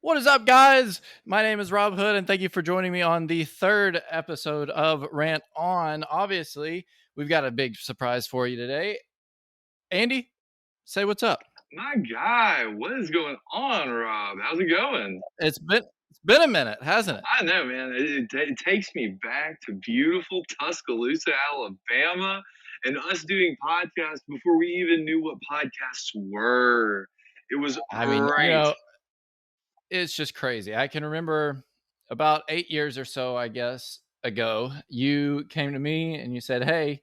What is up, guys? My name is Rob Hood, and thank you for joining me on the third episode of Rant On. Obviously, we've got a big surprise for you today. Andy, say what's up. My guy, what is going on, Rob? How's it going? It's been a minute, hasn't it? I know, man. It takes me back to beautiful Tuscaloosa, Alabama, and us doing podcasts before we even knew what podcasts were. It was I mean, great. it's just crazy. I can remember about 8 years or so, I guess, ago, you came to me and you said, "Hey,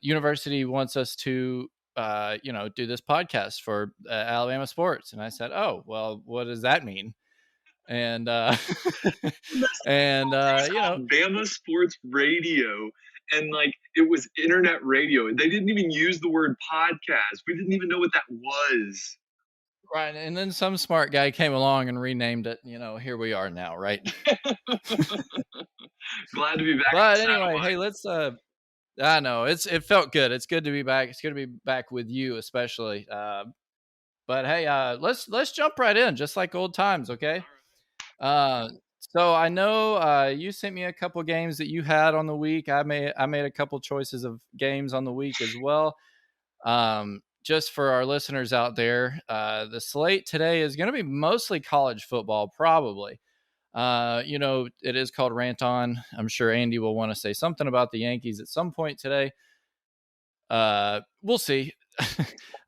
university wants us to do this podcast for Alabama sports." And I said, "Oh, well, what does that mean?" And Alabama Sports Radio, and like it was internet radio. They didn't even use the word podcast. We didn't even know what that was. right. And then some smart guy came along and renamed it. Here we are now, right? Glad to be back. But anyway, hey, let's. I know it felt good. It's good to be back. It's good to be back with you, especially. But hey, let's jump right in, just like old times, okay? So I know you sent me a couple games that you had on the week. I made a couple choices of games on the week as well. Just for our listeners out there, the slate today is going to be mostly college football, probably. It is called Rant On. I'm sure Andy will want to say something about the Yankees at some point today. We'll see.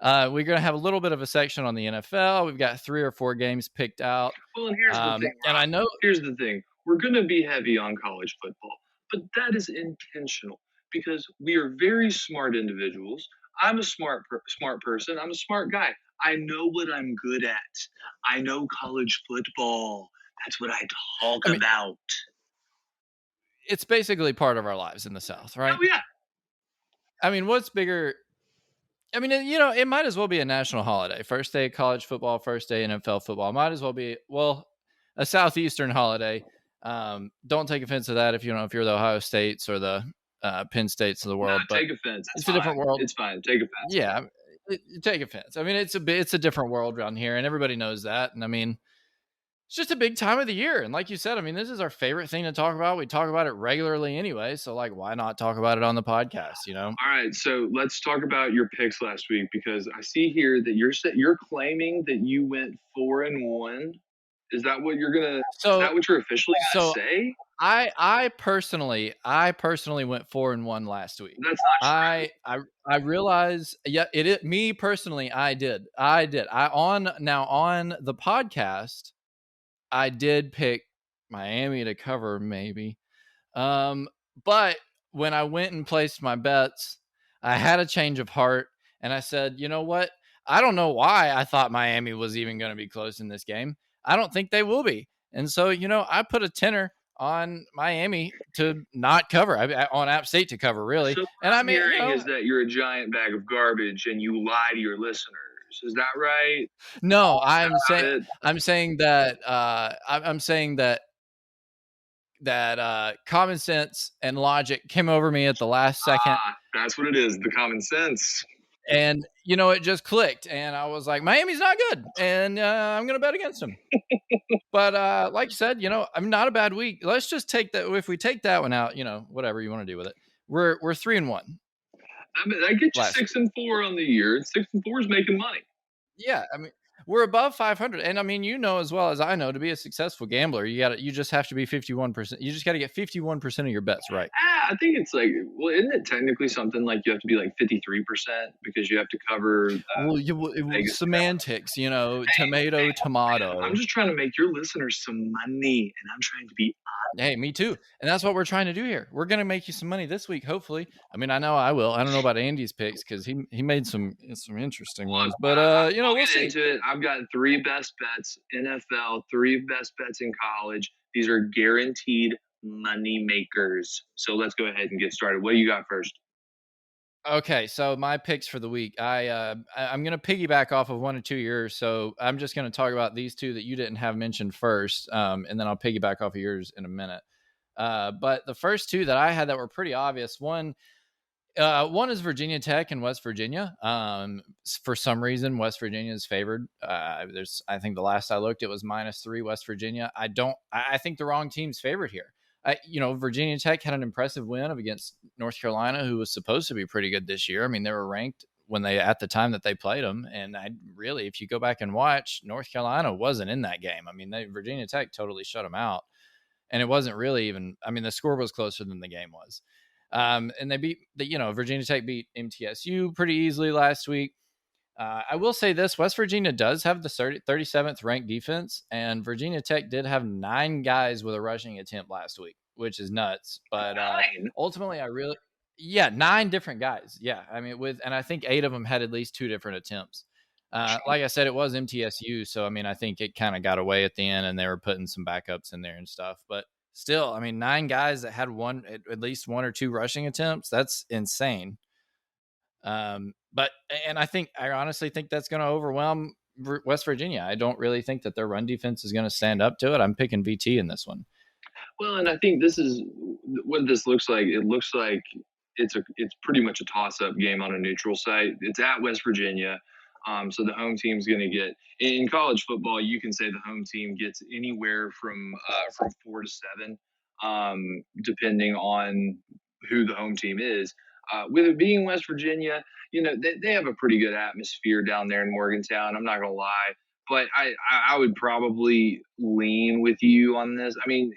We're going to have a little bit of a section on the NFL. We've got 3 or 4 games picked out. Well, and here's the thing, Rob. And I know here's the thing. We're going to be heavy on college football, but that is intentional because we are very smart individuals. I'm a smart person. I'm a smart guy. I know what I'm good at. I know college football. That's what I talk about. It's basically part of our lives in the South, right? Oh, yeah. I mean, what's bigger? I mean, it might as well be a national holiday. First day of college football, first day NFL football. Might as well be, a Southeastern holiday. Don't take offense to that if you're the Ohio States or the Penn States of the world. No, take offense. It's a different world. It's fine. Take offense. Yeah, take offense. I mean, it's a different world around here, and everybody knows that. And I mean, it's just a big time of the year. And like you said, I mean, this is our favorite thing to talk about. We talk about it regularly anyway. So like, why not talk about it on the podcast, All right. So let's talk about your picks last week, because I see here that you're claiming that you went 4-1. Is that what you're going to, is that what you're officially going to say? I personally went 4-1 last week. That's not true. I realize, me personally, I did. On the podcast, I did pick Miami to cover, maybe. But when I went and placed my bets, I had a change of heart, and I said, you know what? I don't know why I thought Miami was even going to be close in this game. I don't think they will be. And so, I put a tenner on Miami to not cover, on App State to cover, really. So and I'm hearing is that you're a giant bag of garbage and you lie to your listeners. Is that right? No, I'm saying that common sense and logic came over me at the last second. That's what it is, the common sense. And, it just clicked. And I was like, Miami's not good. And I'm going to bet against them. But like you said, I'm not a bad week. Let's just take that. If we take that one out, whatever you want to do with it. We're 3-1. I mean, that gets you 6-4 on the year. 6-4 is making money. Yeah, I mean, we're above 500, and I mean, as well as I know, to be a successful gambler, you just have to be 51%. You just got to get 51% of your bets right. I think it's like, well, isn't it technically something like you have to be like 53% because you have to cover? Semantics, tomato. I'm just trying to make your listeners some money, and I'm trying to be honest. Hey, me too, and that's what we're trying to do here. We're gonna make you some money this week, hopefully. I mean, I know I will. I don't know about Andy's picks because he made some interesting ones, but we'll see. Into it. I've got 3 best bets NFL, 3 best bets in college. These are guaranteed money makers. So let's go ahead and get started. What do you got first? Okay, so my picks for the week. I'm going to piggyback off of 1 or 2 years. So I'm just going to talk about these 2 that you didn't have mentioned first, and then I'll piggyback off of yours in a minute. But the first 2 that I had that were pretty obvious. One, One is Virginia Tech and West Virginia. For some reason, West Virginia is favored. I think the last I looked, it was -3 West Virginia. I think the wrong team's favored here. Virginia Tech had an impressive win against North Carolina, who was supposed to be pretty good this year. I mean, they were ranked when they at the time that they played them, and if you go back and watch, North Carolina wasn't in that game. I mean, Virginia Tech totally shut them out, and it wasn't really even. I mean, the score was closer than the game was. And they Virginia Tech beat MTSU pretty easily last week. I will say this: West Virginia does have the 37th ranked defense, and Virginia Tech did have 9 guys with a rushing attempt last week, which is nuts. But 9. ultimately, yeah, 9 different guys. Yeah, I mean, and I think 8 of them had at least 2 different attempts. Like I said, it was MTSU, so I mean, I think it kind of got away at the end, and they were putting some backups in there and stuff. But still, I mean, 9 guys that had at least 1 or 2 rushing attempts. That's insane. But I honestly think that's going to overwhelm West Virginia. I don't really think that their run defense is going to stand up to it. I'm picking VT in this one. Well, and I think this is what this looks like. It looks like it's pretty much a toss-up game on a neutral site. It's at West Virginia, so the home team's going to get in college football. You can say the home team gets anywhere from 4 to 7, depending on who the home team is. With it being West Virginia, they have a pretty good atmosphere down there in Morgantown. I'm not gonna lie, but I would probably lean with you on this. I mean,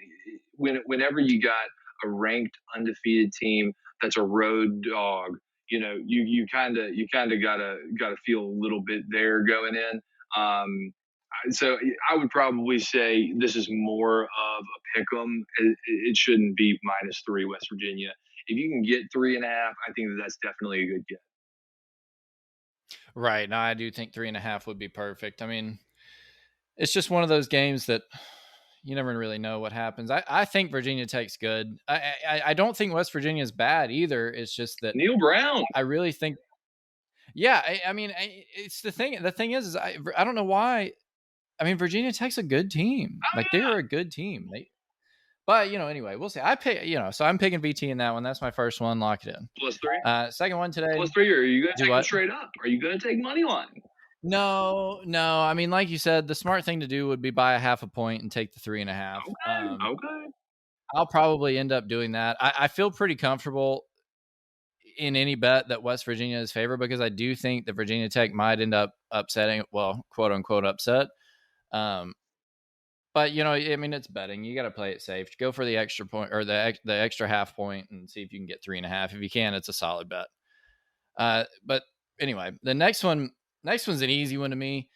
whenever you got a ranked undefeated team that's a road dog, you kind of gotta feel a little bit there going in. So I would probably say this is more of a pick 'em. It shouldn't be -3 West Virginia. If you can get 3.5, I think that's definitely a good get. Right. Now, I do think 3.5 would be perfect. I mean, it's just one of those games that you never really know what happens. I think Virginia Tech's good. I don't think West Virginia is bad either. It's just that Neil Brown. I really think, yeah. I mean, it's the thing. The thing is I don't know why. I mean, Virginia Tech's a good team. Oh Like, yeah, they're a good team. But anyway, we'll see. I pick, so I'm picking VT in that one. That's my first one. Lock it in. +3. Second one today. +3. Or are you gonna Do take them what? straight up? Are you gonna take money line? No, no. I mean, like you said, the smart thing to do would be buy a 0.5 point and take the 3.5. Okay, okay. I'll probably end up doing that. I feel pretty comfortable in any bet that West Virginia is favored, because I do think that Virginia Tech might end up upsetting, well, quote unquote upset. Um, but I mean, it's betting. You got to play it safe. Go for the extra point, or the extra 0.5 point, and see if you can get 3.5. If you can, it's a solid bet. But anyway, the next one's an easy one to me.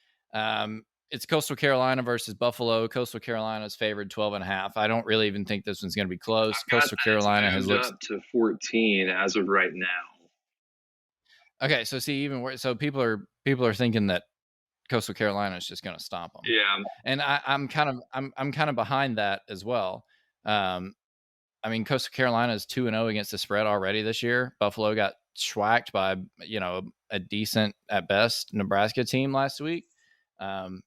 It's Coastal Carolina versus Buffalo. Coastal Carolina is favored 12.5. I don't really even think this one's going to be close. Coastal Carolina has looked up to 14 as of right now. Okay, so see, so people are thinking that Coastal Carolina is just going to stomp them. Yeah, and I'm kind of behind that as well. I mean, Coastal Carolina is 2-0 against the spread already this year. Buffalo got schwacked by a decent at best Nebraska team last week, and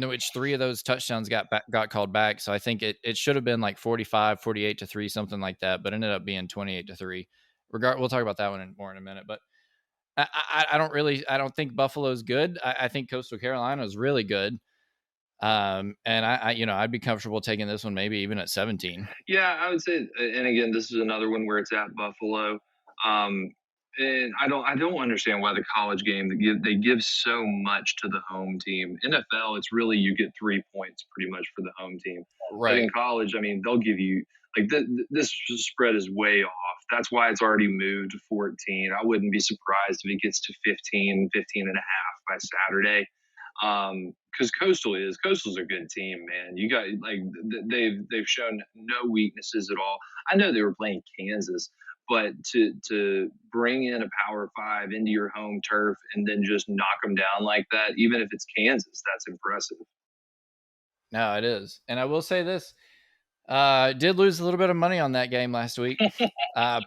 which 3 of those touchdowns got called back. So I think it should have been like 45, 48-3, something like that, but ended up being 28-3. We'll talk about that one more in a minute, but I don't think Buffalo's good. I think Coastal Carolina is really good. And I'd be comfortable taking this one, maybe even at 17. Yeah, I would say, and again, this is another one where it's at Buffalo. And I don't understand why the college game they give so much to the home team. NFL, it's really you get 3 points pretty much for the home team. But in Right. college, I mean, they'll give you like this spread is way off. That's why it's already moved to 14. I wouldn't be surprised if it gets to 15, 15 and a half by Saturday. Because Coastal's a good team, man. You got like they've shown no weaknesses at all. I know they were playing Kansas, but to bring in a Power 5 into your home turf and then just knock them down like that, even if it's Kansas, that's impressive. No, it is. And I will say this: did lose a little bit of money on that game last week.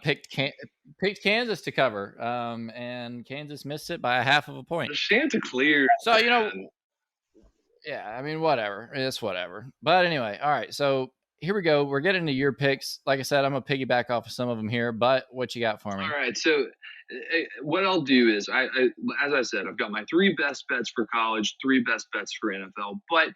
Picked Kansas to cover, and Kansas missed it by a 0.5 point. The Chanticleer. So yeah, I mean, whatever. It's whatever. But anyway, all right. So here we go. We're getting to your picks. Like I said, I'm gonna piggyback off of some of them here. But what you got for All me? right. So, what I'll do is, as I said, I've got my three best bets for college, three best bets for NFL. But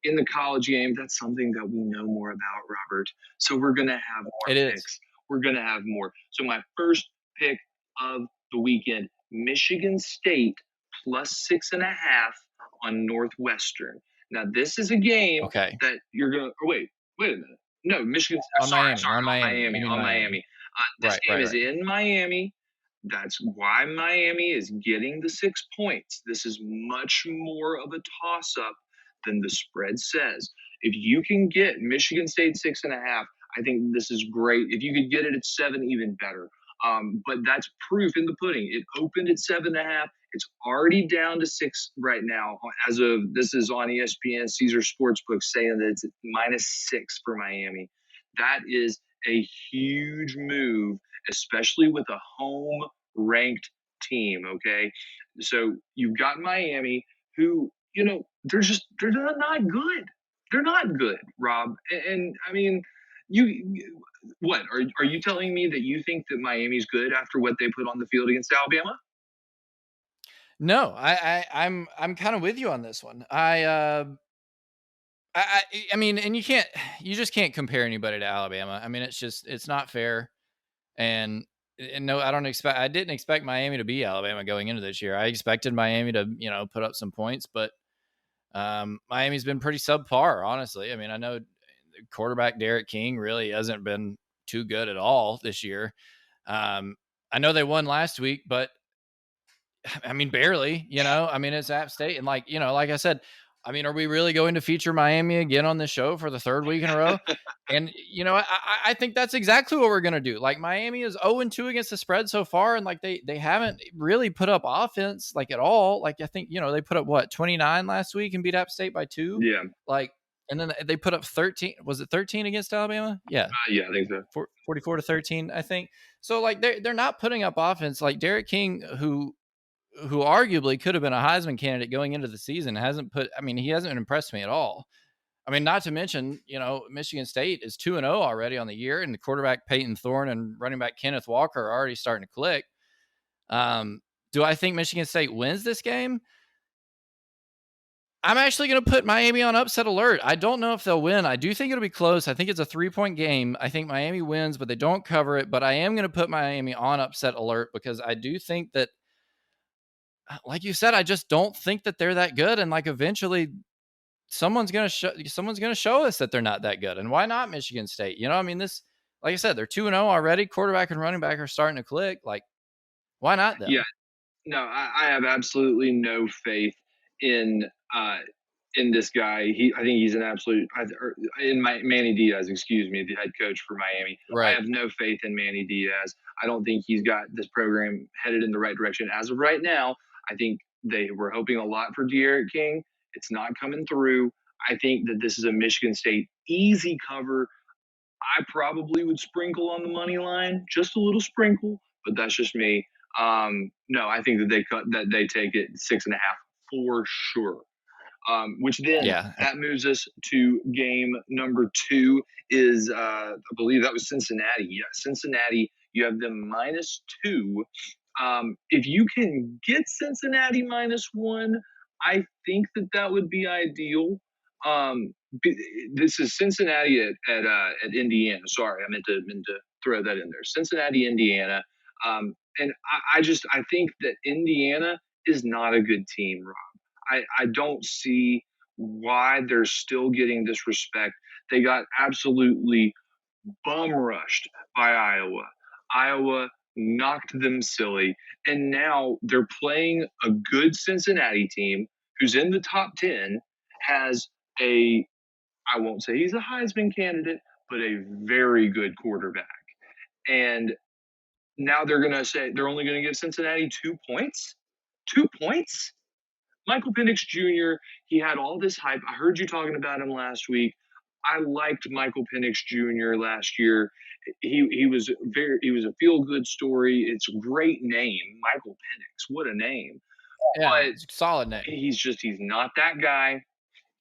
in the college game, that's something that we know more about, Robert. So we're gonna have more It is. picks. We're gonna have more. So my first pick of the weekend: Michigan State plus 6.5 on Northwestern. Now, this is a game Okay. that you're gonna. Oh, wait a minute. No, Michigan. On Miami. Sorry, On on Miami. You Miami, mean on Miami. Miami. This Right, game right, is right. in Miami. That's why Miami is getting the 6 points. This is much more of a toss up than the spread says. If you can get Michigan State 6.5, I think this is great. If you could get it at 7, even better. But that's proof in the pudding. It opened at 7.5. It's already down to 6 right now. As of this is on ESPN, Caesar Sportsbook saying that it's -6 for Miami. That is a huge move, especially with a home ranked team. Okay, so you've got Miami, who they're not good. They're not good, Rob. And I mean, what are you telling me that you think that Miami's good after what they put on the field against Alabama? No, I'm kind of with you on this one. I mean, and you just can't compare anybody to Alabama. I mean, it's not fair. And no, I didn't expect Miami to be Alabama going into this year. I expected Miami to, put up some points, but Miami's been pretty subpar, honestly. I mean, I know quarterback Derek King really hasn't been too good at all this year. Um, I know they won last week, but I mean, barely, I mean, it's App State. And like I said, I mean, are we really going to feature Miami again on this show for the third week in a row? And, I think that's exactly what we're going to do. Like Miami is 0-2 against the spread so far. And like, they haven't really put up offense like at all. Like I think, they put up what, 29 last week and beat App State by 2. Yeah, Like, and then they put up 13. Was it 13 against Alabama? Yeah. yeah, I think so. 44-13, I think. So like they're not putting up offense. Like Derek King, who arguably could have been a Heisman candidate going into the season, he hasn't impressed me at all. I mean, not to mention, Michigan State is 2-0 already on the year, and the quarterback Peyton Thorne and running back Kenneth Walker are already starting to click. Do I think Michigan State wins this game? I'm actually going to put Miami on upset alert. I don't know if they'll win. I do think it'll be close. I think it's a 3-point game. I think Miami wins, but they don't cover it. But I am going to put Miami on upset alert because I do think that, like you said, I just don't think that they're that good. And like eventually someone's going to show us that they're not that good. And why not Michigan State? I mean, like I said, they're 2-0 already. Quarterback and running back are starting to click. Like, why not Yeah, them? no, I have absolutely no faith in uh, in this guy. I think he's an absolute. In Manny Diaz, excuse me, the head coach for Miami. I Right. have no faith in Manny Diaz. I don't think he's got this program headed in the right direction as of right now. I think they were hoping a lot for De'Aaron King. It's not coming through. I think that this is a Michigan State easy cover. I probably would sprinkle on the money line, just a little sprinkle, but that's just me. No, I think that they take it 6.5 for sure. Which then Yeah. that moves us to game number 2 is I believe that was Cincinnati. Yeah, Cincinnati. You have them -2. If you can get Cincinnati -1, I think that would be ideal. Um, this is Cincinnati at Indiana. Sorry, I meant to throw that in there. Cincinnati, Indiana. And I think that Indiana is not a good team, Rob. I don't see why they're still getting this respect. They got absolutely bum rushed by Iowa. Iowa knocked them silly. And now they're playing a good Cincinnati team who's in the top 10, has I won't say he's a Heisman candidate, but a very good quarterback. And now they're going to say they're only going to give Cincinnati 2 points? 2 points? Michael Penix Jr., he had all this hype. I heard you talking about him last week. I liked Michael Penix Jr. last year. He was a feel good story. It's a great name, Michael Penix. What a name! Yeah. But It's a solid name. he's not that guy.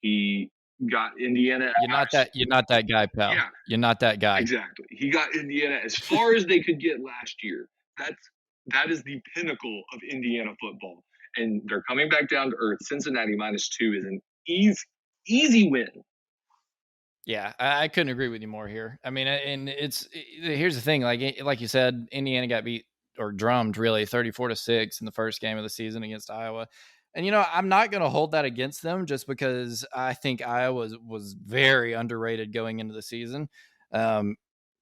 He got Indiana You're not that. You're not that guy, pal. yeah, You're not that guy. exactly. He got Indiana as far as they could get last year. That is the pinnacle of Indiana football, and they're coming back down to earth. Cincinnati -2 is an easy win. Yeah, I couldn't agree with you more here. I mean, and here's the thing, like you said, Indiana got beat or drummed really 34-6 in the first game of the season against Iowa. And I'm not going to hold that against them just because I think Iowa was very underrated going into the season. Um,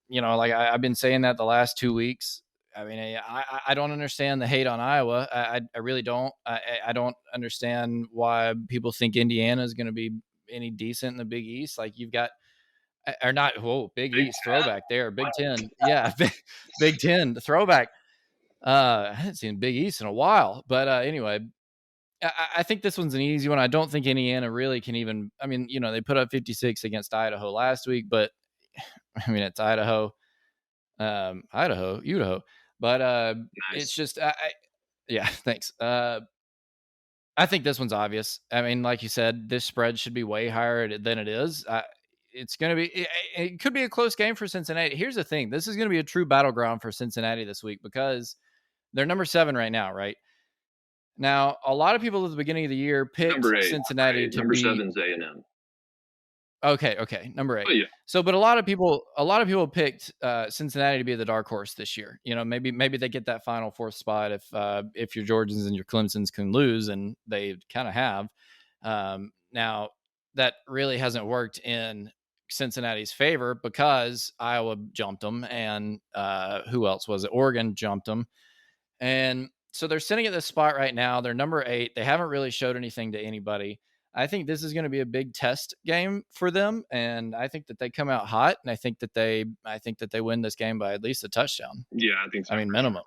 like I've been saying that the last 2 weeks. I mean, I don't understand the hate on Iowa. I really don't. I don't understand why people think Indiana is going to be any decent in the Big East. Like you've got, or not, whoa, Big Big East throwback there, Big Ten. Yeah, Big Ten throwback. I haven't seen Big East in a while. But anyway, I think this one's an easy one. I don't think Indiana really can even, I mean, they put up 56 against Idaho last week, but I mean, it's Idaho. Idaho. But it's nice. just, yeah, thanks. I think this one's obvious. I mean, like you said, this spread should be way higher than it is. It's going to be, it could be a close game for Cincinnati. Here's the thing, this is going to be a true battleground for Cincinnati this week because they're number 7 right now, right? Now, a lot of people at the beginning of the year picked Number 8. Cincinnati to Number be 7's A&M. okay, number 8. Oh yeah. So, but a lot of people picked Cincinnati to be the dark horse this year. Maybe they get that final 4th spot if your Georgians and your Clemsons can lose, and they kind of have. Now, that really hasn't worked in Cincinnati's favor because Iowa jumped them, and who else was it? Oregon jumped them, and so they're sitting at this spot right now. They're number 8. They haven't really showed anything to anybody. I think this is going to be a big test game for them, and I think that they come out hot, and I think that they win this game by at least a touchdown. Yeah, I think so. I mean, minimum.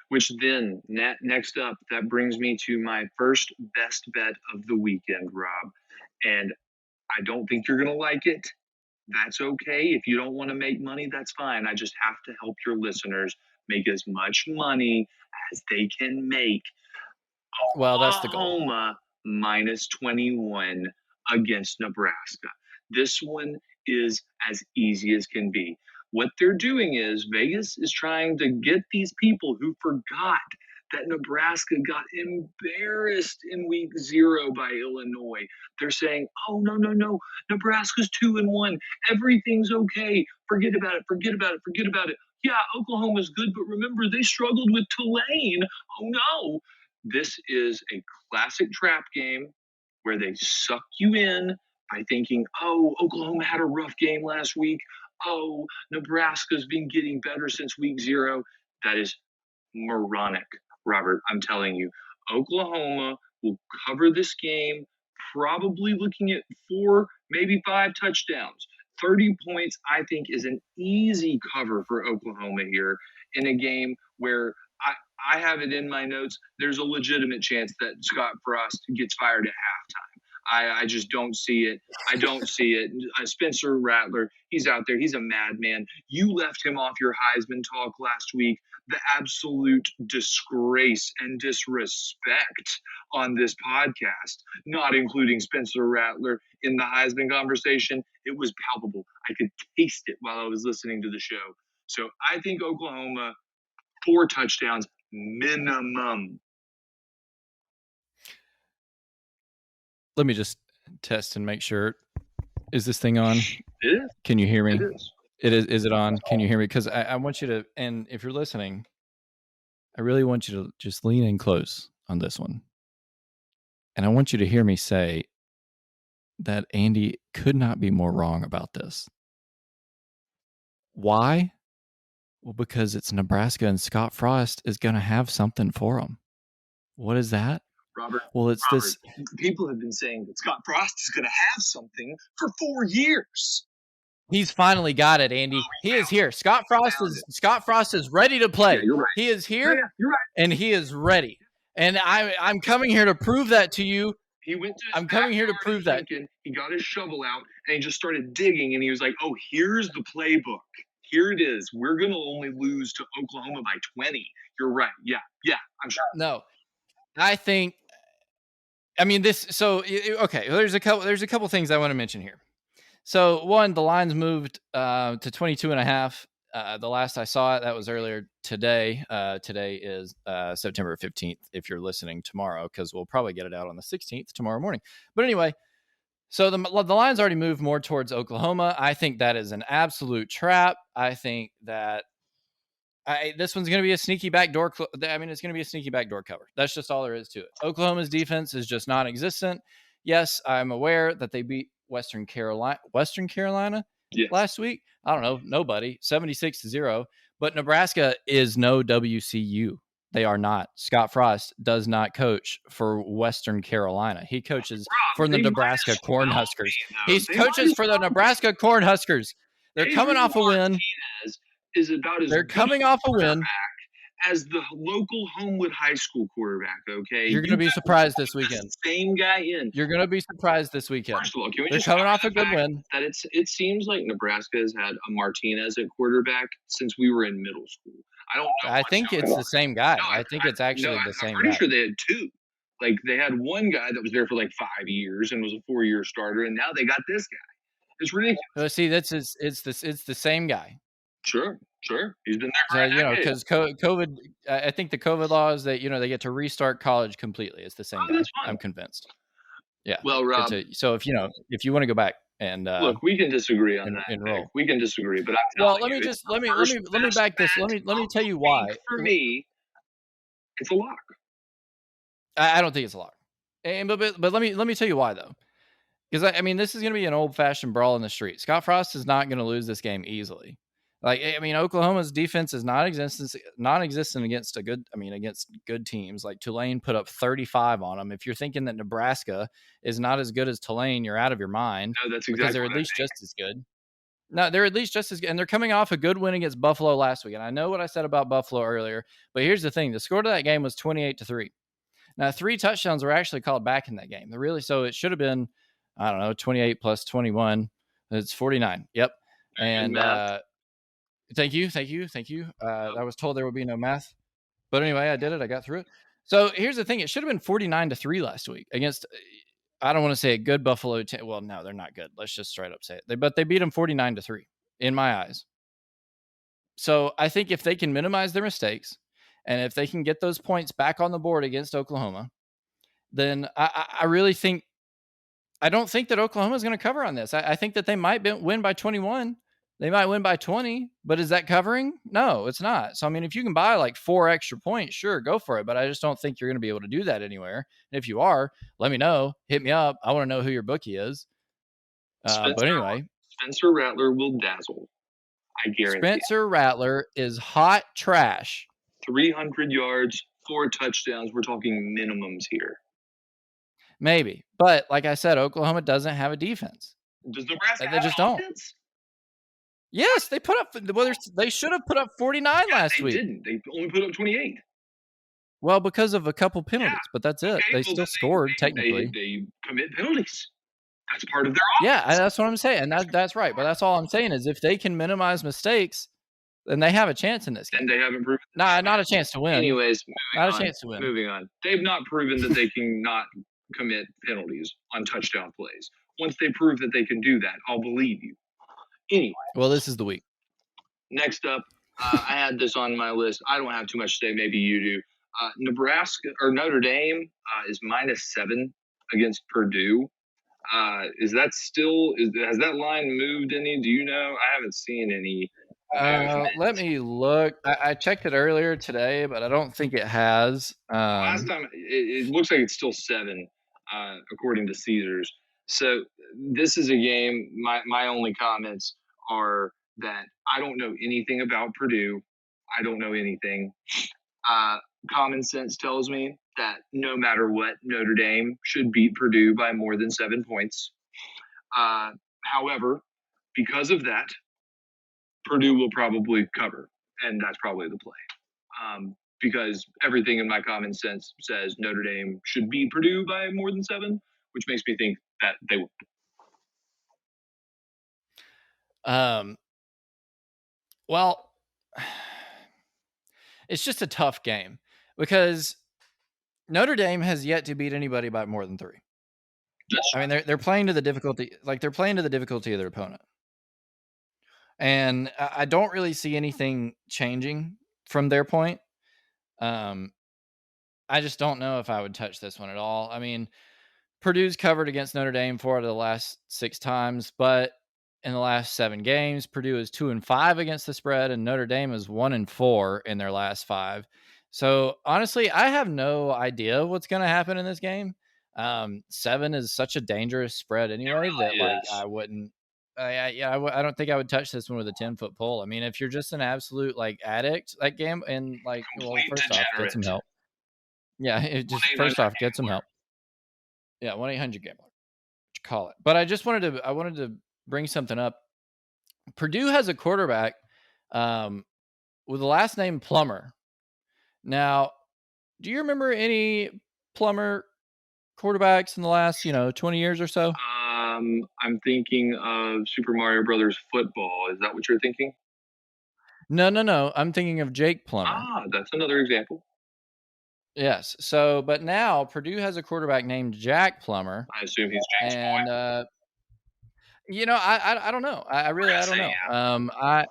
Which then, next up, that brings me to my first best bet of the weekend, Rob. And I don't think you're going to like it. That's okay. If you don't want to make money, that's fine. I just have to help your listeners make as much money as they can make. Well, that's the goal. Oklahoma -21 against Nebraska. This one is as easy as can be. What they're doing is Vegas is trying to get these people who forgot that Nebraska got embarrassed in week 0 by Illinois. They're saying, "Oh no, no, no. Nebraska's 2-1. Everything's okay. Forget about it. Forget about it. Forget about it." Yeah, Oklahoma's good, but remember they struggled with Tulane. Oh no. This is a classic trap game where they suck you in by thinking, "Oh, Oklahoma had a rough game last week. Oh, Nebraska's been getting better since week 0." That is moronic, Robert. I'm telling you. Oklahoma will cover this game, probably looking at 4, maybe 5 touchdowns. 30 points, I think, is an easy cover for Oklahoma here in a game where I have it in my notes. There's a legitimate chance that Scott Frost gets fired at halftime. I just don't see it. I don't see it. Spencer Rattler, he's out there. He's a madman. You left him off your Heisman talk last week. The absolute disgrace and disrespect on this podcast, not including Spencer Rattler in the Heisman conversation, it was palpable. I could taste it while I was listening to the show. So I think Oklahoma, 4 touchdowns minimum. Let me just test and make sure. Is this thing on? It is. Can you hear me? It is. It is. Is it on? Can you hear me? Because I want you to, and if you're listening, I really want you to just lean in close on this one. And I want you to hear me say that Andy could not be more wrong about this. Why? Well, because it's Nebraska and Scott Frost is going to have something for them. What is that? Robert, well, it's Robert, this. People have been saying that Scott Frost is going to have something for 4 years. He's finally got it, Andy. He is here. Scott Frost is ready to play. Yeah, you're right. He is here, Yeah, you're right. and he is ready. And I'm coming here to prove that to you. He went to I'm coming here to prove that. He got his shovel out and he just started digging, and he was like, "Oh, here's the playbook. Here it is. We're going to only lose to Oklahoma by 20. You're right. Yeah, I'm sure." No, I think I mean, this. So okay, there's a couple things I want to mention here. So one, the lines moved to 22 and a half. The last I saw it, that was earlier today. Today is September 15th. If you're listening tomorrow, because we'll probably get it out on the 16th tomorrow morning. But anyway, so the line's already moved more towards Oklahoma. I think that is an absolute trap. I think that this one's going to be a sneaky backdoor. I mean, it's going to be a sneaky backdoor cover. That's just all there is to it. Oklahoma's defense is just non-existent. Yes, I'm aware that they beat Western Carolina Yes. last week. I don't know, nobody, 76-0. But Nebraska is no WCU. They are not. Scott Frost does not coach for Western Carolina. He coaches for the They might Nebraska as well Cornhuskers. be, He though. They might coaches as for the well. Nebraska Cornhuskers. They're coming Adrian off a win. Martinez is about as They're good coming off a win. as the local Homewood High School quarterback. Okay, You're going to be surprised this weekend. Same guy in. You're going to be surprised this weekend. First of all, can we They're just coming cover off the a good fact win. that it seems like Nebraska has had a Martinez at quarterback since we were in middle school. I don't know. I think it's the same guy. No, I think it's actually the same guy. I'm pretty sure they had two. Like they had one guy that was there for like 5 years and was a 4-year starter, and now they got this guy. It's ridiculous. Well, see, it's the same guy. Sure. He's been there for So a decade. because COVID, I think the COVID law is that they get to restart college completely. It's the same guy. That's fine. I'm convinced. Yeah. Well, Rob. So if you want to go back and look, we can disagree on that. Enroll. We can disagree, but I'm telling let me you, just let me back this. Let me tell you why. For me, it's a lock. I don't think it's a lock. And but let me tell you why though. Because I mean, this is going to be an old-fashioned brawl in the street. Scott Frost is not going to lose this game easily. Like, I mean, Oklahoma's defense is non-existent against against good teams. Like Tulane put up 35 on them. If you're thinking that Nebraska is not as good as Tulane, you're out of your mind. No, that's exactly because they're at least just as good. No, they're at least just as good, and they're coming off a good win against Buffalo last week. And I know what I said about Buffalo earlier, but here's the thing: the score to that game was 28-3. Now, 3 touchdowns were actually called back in that game. So it should have been, I don't know, 28 plus 21. It's 49. Yep. And thank you. I was told there would be no math. But anyway, I did it. I got through it. So here's the thing. It should have been 49-3 last week against, I don't want to say a good Buffalo team. Well, no, they're not good. Let's just straight up say it. But they beat them 49-3 in my eyes. So I think if they can minimize their mistakes and if they can get those points back on the board against Oklahoma, then I really think I don't think that Oklahoma is going to cover on this. I think that they might win by 21. They might win by 20, but is that covering? No, it's not. So, I mean, if you can buy like 4 extra points, sure, go for it. But I just don't think you're going to be able to do that anywhere. And if you are, let me know. Hit me up. I want to know who your bookie is. But anyway. Spencer Rattler will dazzle. I guarantee. Spencer Rattler is hot trash. 300 yards, 4 touchdowns. We're talking minimums here. Maybe. But like I said, Oklahoma doesn't have a defense. Does Nebraska They just don't. Offense? Yes, they put up. Well, they should have put up 49 last week. They didn't. They only put up 28. Well, because of a couple penalties, but that's it. They still scored technically. They commit penalties. That's part of their offense. Yeah, that's what I'm saying. That's right. But that's all I'm saying is if they can minimize mistakes, then they have a chance in this game. And they haven't proven. Not a chance to win. Anyways, not a chance to win. Moving on. They've not proven that they can not commit penalties on touchdown plays. Once they prove that they can do that, I'll believe you. Anyway. Well, this is the week. Next up, I had this on my list. I don't have too much to say. Maybe you do. Nebraska or Notre Dame is -7 against Purdue. Is that still? Has that line moved any? Do you know? I haven't seen any. Let me look. I checked it earlier today, but I don't think it has. Last time, it looks like it's still 7, according to Caesars. So this is a game. My only comments are that I don't know anything about Purdue. I don't know anything. Common sense tells me that no matter what, Notre Dame should beat Purdue by more than 7 points. However, because of that, Purdue will probably cover, and that's probably the play. Because everything in my common sense says Notre Dame should beat Purdue by more than 7, which makes me think that they will. Well, it's just a tough game because Notre Dame has yet to beat anybody by more than 3. That's I mean, they're playing to the difficulty, like they're playing to the difficulty of their opponent, and I don't really see anything changing from their point. Um, I just don't know if I would touch this one at all. I mean, Purdue's covered against Notre Dame 4 out of the last 6 times, but in the last 7 games, Purdue is 2-5 against the spread, and Notre Dame is 1-4 in their last 5. So honestly, I have no idea what's going to happen in this game. 7 is such a dangerous spread anyway that really like is. I wouldn't. I don't think I would touch this one with a 10-foot pole. I mean, if you're just an absolute like addict, like game and like, well, Complete first off, get some degenerate. help. Yeah, it just first 1-800 off, get some gambler. help. Yeah, 1-800-GAMBLER. What you call it. But I wanted to bring something up. Purdue has a quarterback with the last name Plummer. Now, do you remember any Plummer quarterbacks in the last, 20 years or so? I'm thinking of Super Mario Brothers football. Is that what you're thinking? No, no, no. I'm thinking of Jake Plummer. Ah, that's another example. Yes. So, but now Purdue has a quarterback named Jack Plummer, I assume he's Jake's boy. and I don't know. I We're really gonna I don't say know. yeah.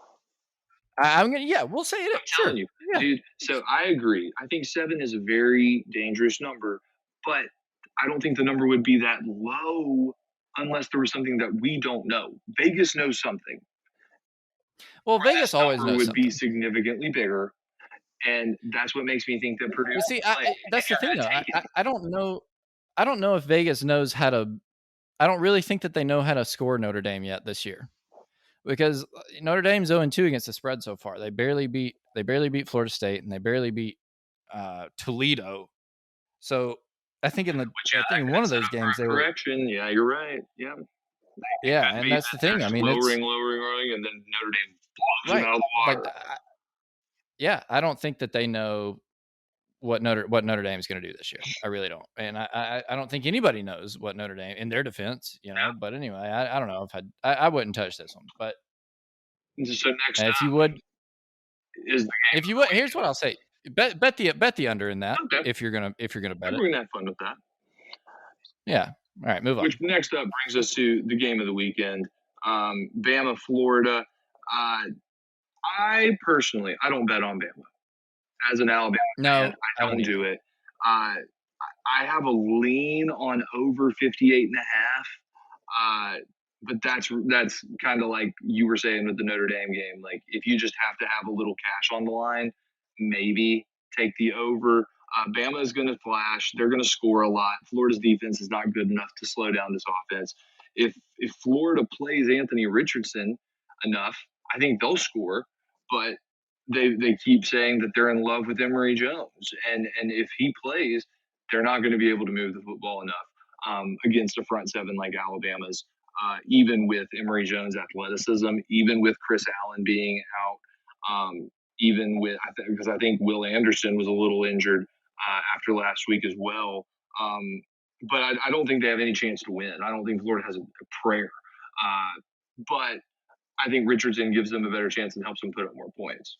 I'm gonna yeah. We'll say it. I'm telling Sure. you, Yeah. dude. So I agree. I think 7 is a very dangerous number, but I don't think the number would be that low unless there was something that we don't know. Vegas knows something. Well, This Vegas always number knows would be something. significantly bigger, and that's what makes me think that Purdue But see, will play. that's If the you're thing gonna though. take it, I don't know. I don't know if Vegas knows how to. I don't really think that they know how to score Notre Dame yet this year because Notre Dame's 0-2 against the spread so far. They barely beat Florida State and they barely beat Toledo. So which yeah, I think that in could one of set those up for games a they were correction. Yeah, you're right. Yeah, it yeah, could and be that's the that thing. they're I just mean, it's lowering, and then Notre Dame blows them right. out of the Like water. yeah, I don't think that they know what Notre Dame is going to do this year. I really don't, and I don't think anybody knows what Notre Dame in their defense, But anyway, I don't know if I wouldn't touch this one, but So next if you up would, is the game if of you the would, here's what I'll say: bet the under in that week. Okay, if you're gonna bet it. we're gonna have fun with that. Yeah. All right, move on. Which next up brings us to the game of the weekend, Bama, Florida. Uh, I personally, I don't bet on Bama. As an Alabama fan, No, I I don't don't do either. it. Uh, I have a lean on over 58 and a half. But that's kind of like you were saying with the Notre Dame game. Like if you just have to have a little cash on the line, maybe take the over. Bama is going to flash. They're going to score a lot. Florida's defense is not good enough to slow down this offense. If Florida plays Anthony Richardson enough, I think they'll score. But they keep saying that they're in love with Emory Jones, and if he plays, they're not going to be able to move the football enough against a front seven like Alabama's. Even with Emory Jones' athleticism, even with Chris Allen being out, even with because I think Will Anderson was a little injured after last week as well. But I don't think they have any chance to win. I don't think Florida has a prayer. But I think Richardson gives them a better chance and helps them put up more points.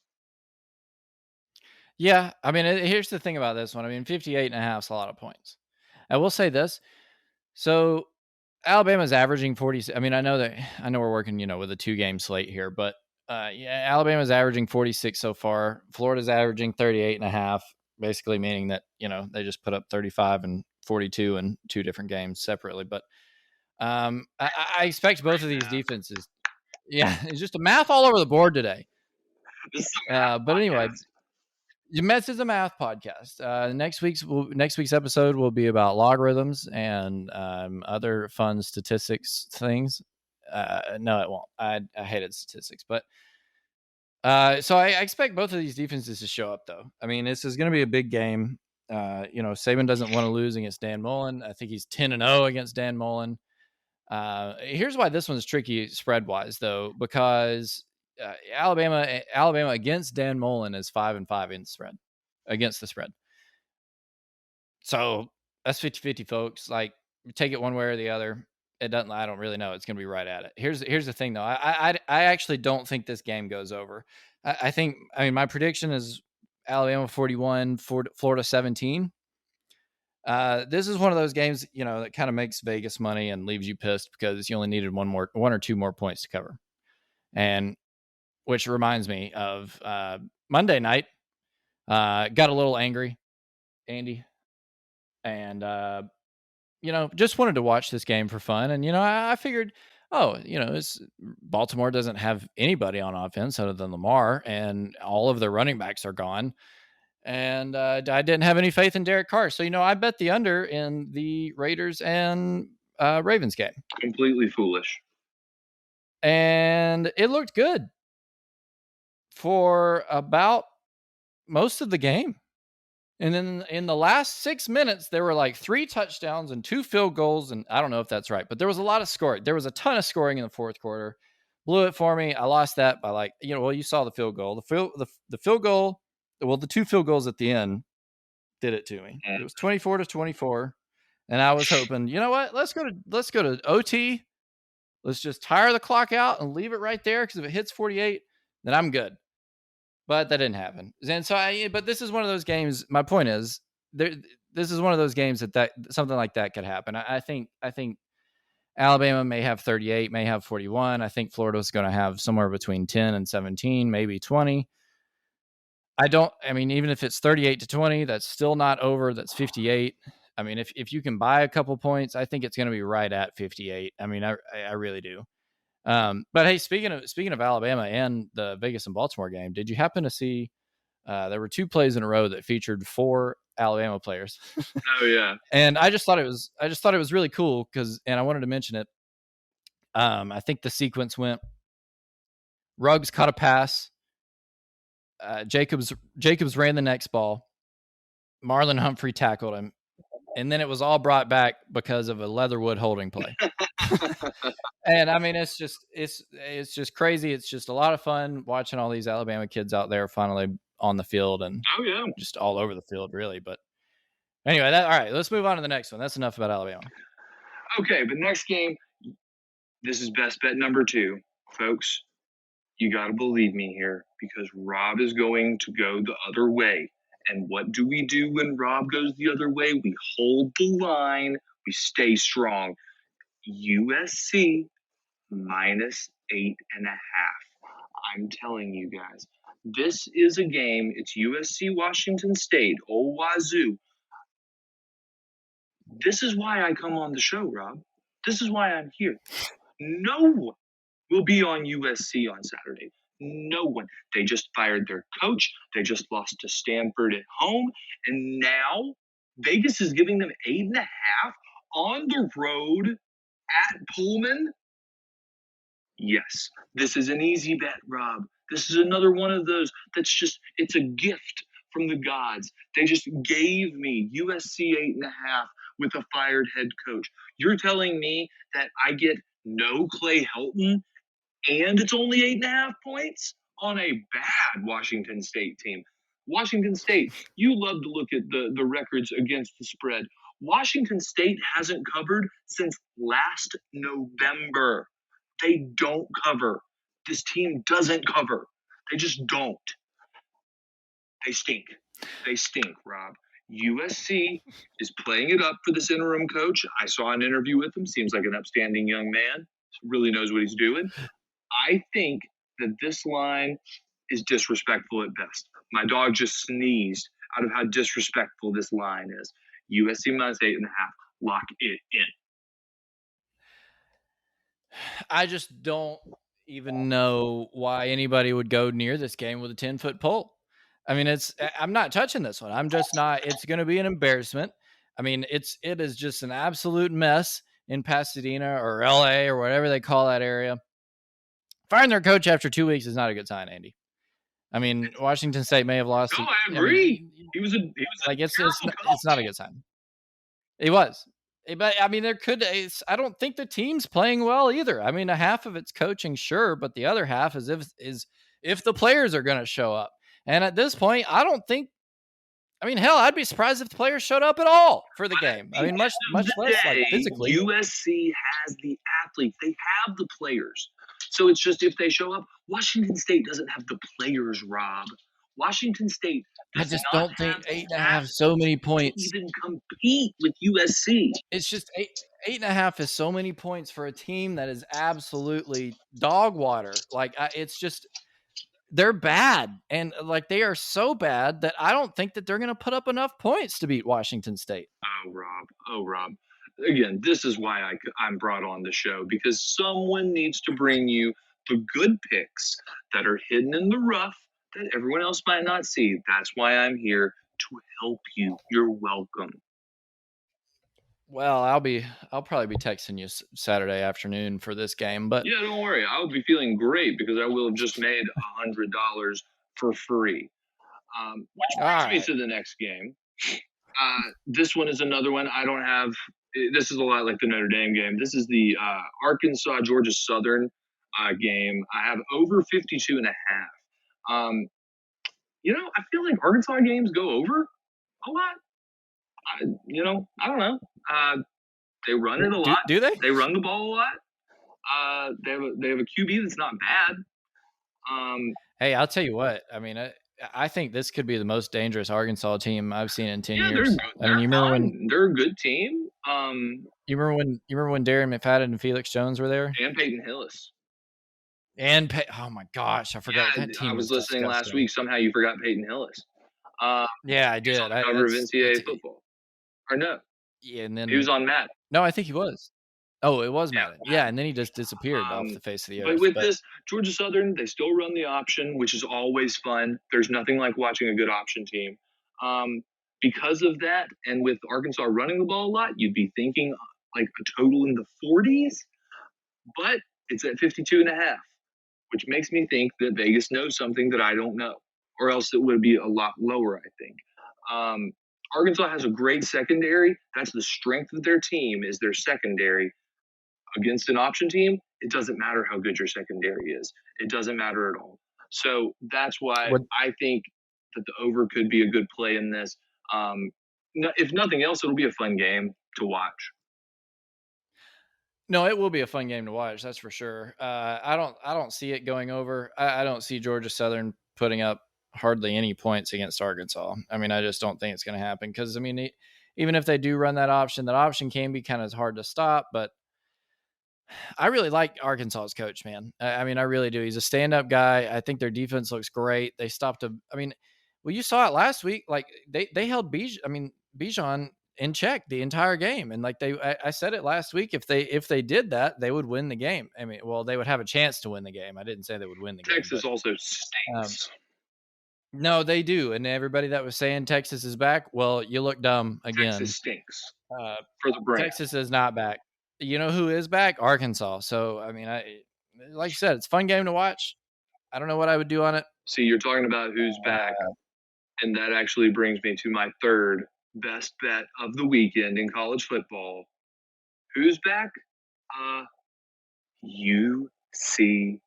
Yeah, I mean, here's the thing about this one. I mean, 58 and a half is a lot of points. I will say this. So Alabama's averaging 40. I mean, I know we're working, with a 2-game slate here, but yeah, Alabama's averaging 46 so far. Florida's averaging 38 and a half, basically meaning that, they just put up 35 and 42 in 2 different games separately. But I expect both of these defenses. Yeah, it's just a math all over the board today. This is a But anyway, podcast. Mets is a math podcast. Next week's episode will be about logarithms and other fun statistics things. No, it won't. I hated statistics, but so I expect both of these defenses to show up. Though I mean, this is going to be a big game. Saban doesn't want to lose against Dan Mullen. I think he's 10-0 against Dan Mullen. Here's why this one's tricky spread wise, though, because Alabama against Dan Mullen is 5-5 in the spread against the spread. So that's 50-50, folks. Like, take it one way or the other. It doesn't. I don't really know. It's going to be right at it. Here's the thing, though. I actually don't think this game goes over. I mean, my prediction is Alabama 41, Florida 17. This is one of those games, that kind of makes Vegas money and leaves you pissed because you only needed one or two more points to cover. And which reminds me of Monday night. Got a little angry, Andy, and just wanted to watch this game for fun. And I figured, oh, Baltimore doesn't have anybody on offense other than Lamar, and all of their running backs are gone. And I didn't have any faith in Derek Carr, so I bet the under in the Raiders and Ravens game, Completely foolish. and it looked good for about most of the game. And then in the last 6 minutes, there were like 3 touchdowns and 2 field goals. And I don't know if that's right, but there was a lot of scoring. There was a ton of scoring in the fourth quarter. Blew it for me. I lost that by you saw the field goal. The field goal, well, the 2 field goals at the end did it to me. It was 24-24. And I was hoping, you know what? Let's go to OT. Let's just tire the clock out and leave it right there, because if it hits 48, then I'm good. But that didn't happen. And so but this is one of those games. My point is, this is one of those games that something like that could happen. I think Alabama may have 38, may have 41. I think Florida's going to have somewhere between 10 and 17, maybe 20. Even if it's 38-20, that's still not over. That's 58. I mean, if you can buy a couple points, I think it's going to be right at 58. I mean, I really do. But hey, speaking of Alabama and the Vegas and Baltimore game, did you happen to see there were 2 plays in a row that featured 4 Alabama players? Oh yeah. And I just thought it was really cool and I wanted to mention it. I think the sequence went: Ruggs caught a pass, Jacobs ran the next ball, Marlon Humphrey tackled him, and then it was all brought back because of a Leatherwood holding play. And I mean, it's just crazy. It's just a lot of fun watching all these Alabama kids out there finally on the field, and Oh yeah. just all over the field, really. But anyway, all right, let's move on to the next one. That's enough about Alabama. Okay, but next game, this is best bet number 2, folks. You got to believe me here, because Rob is going to go the other way. And what do we do when Rob goes the other way? We hold the line. We stay strong. USC -8.5. I'm telling you guys, this is a game. It's USC Washington State. Oh, wazoo. This is why I come on the show, Rob. This is why I'm here. No one will be on USC on Saturday. No one. They just fired their coach. They just lost to Stanford at home. And now Vegas is giving them 8.5 on the road at Pullman. Yes, this is an easy bet, Rob. This is another one of those it's a gift from the gods. They just gave me USC 8.5 with a fired head coach. You're telling me that I get no Clay Helton and it's only 8.5 points on a bad Washington State team? Washington State, you love to look at the records against the spread. Washington State hasn't covered since last November. They don't cover. This team doesn't cover. They just don't. They stink. They stink, Rob. USC is playing it up for this interim coach. I saw an interview with him. Seems like an upstanding young man. Really knows what he's doing. I think that this line is disrespectful at best. My dog just sneezed out of how disrespectful this line is. USC -8.5. Lock it in. I just don't even know why anybody would go near this game with a 10-foot pole. I mean, I'm not touching this one. I'm just not. It's going to be an embarrassment. I mean, it is just an absolute mess in Pasadena or LA or whatever they call that area. Firing their coach after 2 weeks is not a good sign, Andy. I mean, Washington State may have lost. No, I agree. He was like it's not a good sign. It was. But I mean, I don't think the team's playing well either. I mean, a half of it's coaching, sure, but the other half is if the players are going to show up. And at this point, I don't think. I mean, hell, I'd be surprised if the players showed up at all for the game. I mean, much less like physically. USC has the athletes. They have the players. So it's just if they show up. Washington State doesn't have the players, Rob. Washington State I does just not don't think have 8.5 is so stats many to points. even compete with USC. It's just 8.5 is so many points for a team that is absolutely dog water. Like it's just they're bad, and like they are so bad that I don't think that they're going to put up enough points to beat Washington State. Oh, Rob. Oh, Rob. Again, this is why I'm brought on the show because someone needs to bring you the good picks that are hidden in the rough that everyone else might not see. That's why I'm here to help you. You're welcome. Well, I'll probably be texting you Saturday afternoon for this game, but Yeah, don't worry. I'll be feeling great because I will have just made $100 for free. Which all brings me right. to the next game. This one is another one I don't have. This is a lot like the Notre Dame game. This is the Arkansas Georgia Southern game. I have over 52 and a half. I feel like Arkansas games go over a lot. I don't know. They run it a Do lot. do they? They run the ball a lot. They have a QB that's not bad. Hey, I'll tell you what. I mean, I think this could be the most dangerous Arkansas team I've seen in 10 Yeah, they're years. good. I mean, They're fun. They're a good team. you remember when Darren McFadden and Felix Jones were there? And Peyton Hillis. And oh my gosh, I forgot Yeah, that I team was was listening last disgusting. week. Somehow you forgot Peyton Hillis. Uh, Yeah, I he was on did. the cover of NCAA football. Or no, Yeah, and he was then on Madden. no, I think he was. Oh, it was Yeah, Madden. Yeah, Madden. and then he just disappeared off the face of the But earth. with But this, Georgia Southern, they still run the option, which is always fun. There's nothing like watching a good option team. Because of that, and with Arkansas running the ball a lot, you'd be thinking like a total in the 40s, but it's at 52 and a half, which makes me think that Vegas knows something that I don't know, or else it would be a lot lower, I think. Um, Arkansas has a great secondary. That's the strength of their team is their secondary. Against an option team, it doesn't matter how good your secondary is. It doesn't matter at all. So that's why what I think that the over could be a good play in this. If nothing else, it'll be a fun game to watch. No, it will be a fun game to watch. That's for sure. I don't see it going over. I don't see Georgia Southern putting up hardly any points against Arkansas. I mean, I just don't think it's going to happen because I mean, even if they do run that option can be kind of hard to stop. But I really like Arkansas's coach, man. I mean, I really do. He's a stand-up guy. I think their defense looks great. They stopped a. I mean, well, you saw it last week. Like they held Bijan in check the entire game, and like I said it last week. If they did that, they would win the game. I mean, well, they would have a chance to win the game. I didn't say they would win the game, Texas but also um, stinks. no, they do. And everybody that was saying Texas is back, well, you look dumb again. Texas stinks Uh, for the brand. Texas is not back. You know who is back? Arkansas. So I mean, like you said, it's a fun game to watch. I don't know what I would do on it. See, you're talking about who's back, and that actually brings me to my third best bet of the weekend in college football. Who's back? UCLA.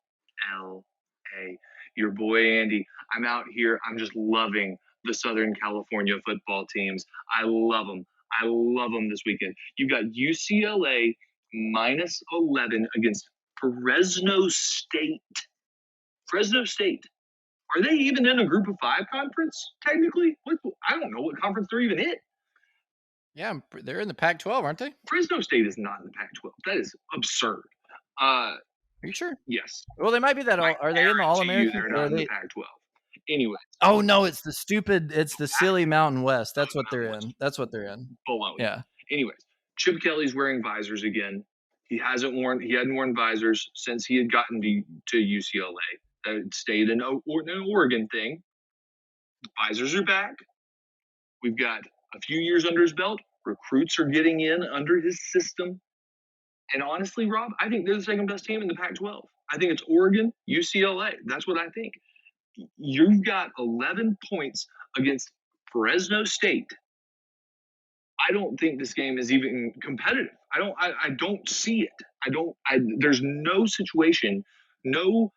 Your boy Andy. I'm out here. I'm just loving the Southern California football teams. I love them. I love them this weekend. You've got UCLA minus 11 against Fresno State. Fresno State. Are they even in a group of five conference? Technically, I don't know what conference they're even in. Yeah, they're in the Pac-12, aren't they? Are Fresno State is not in the Pac-12. That is absurd. you sure? Yes. Well, they might be that. Are they in the All You, American? they're Or not are in the they? Pac-12. Anyway, Oh no, it's the silly Mountain West. That's what they're West. in. That's what they're in. Baloney. Yeah. Anyways, Chip Kelly's wearing visors again. He hadn't worn visors since he had gotten to UCLA. That stayed an Oregon thing. Visors are back. We've got a few years under his belt. Recruits are getting in under his system. And honestly, Rob, I think they're the second best team in the Pac-12. I think it's Oregon, UCLA. That's what I think. You've got 11 points against Fresno State. I don't think this game is even competitive. I don't see it. There's no situation, no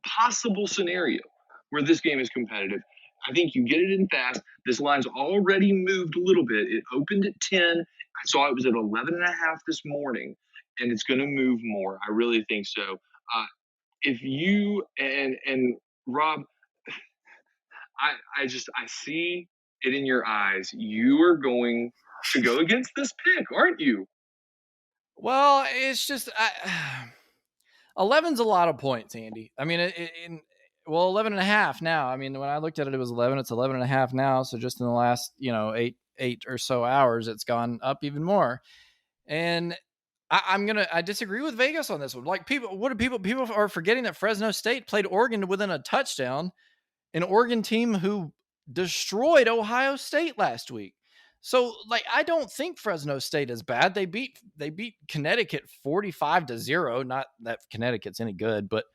possible scenario where this game is competitive. I think you get it in fast. This line's already moved a little bit. It opened at 10. I saw it was at 11 and a half this morning, and it's going to move more. I really think so. If you and Rob, I see it in your eyes. You are going to go against this pick, aren't you? Well, it's just 11's a lot of points, Andy. I mean, well, 11 and a half now. I mean, when I looked at it, it was 11. It's 11 and a half now. So just in the last, eight or so hours, it's gone up even more. And I disagree with Vegas on this one. Like people are forgetting that Fresno State played Oregon within a touchdown, an Oregon team who destroyed Ohio State last week. So like I don't think Fresno State is bad. They beat Connecticut 45-0. Not that Connecticut's any good, but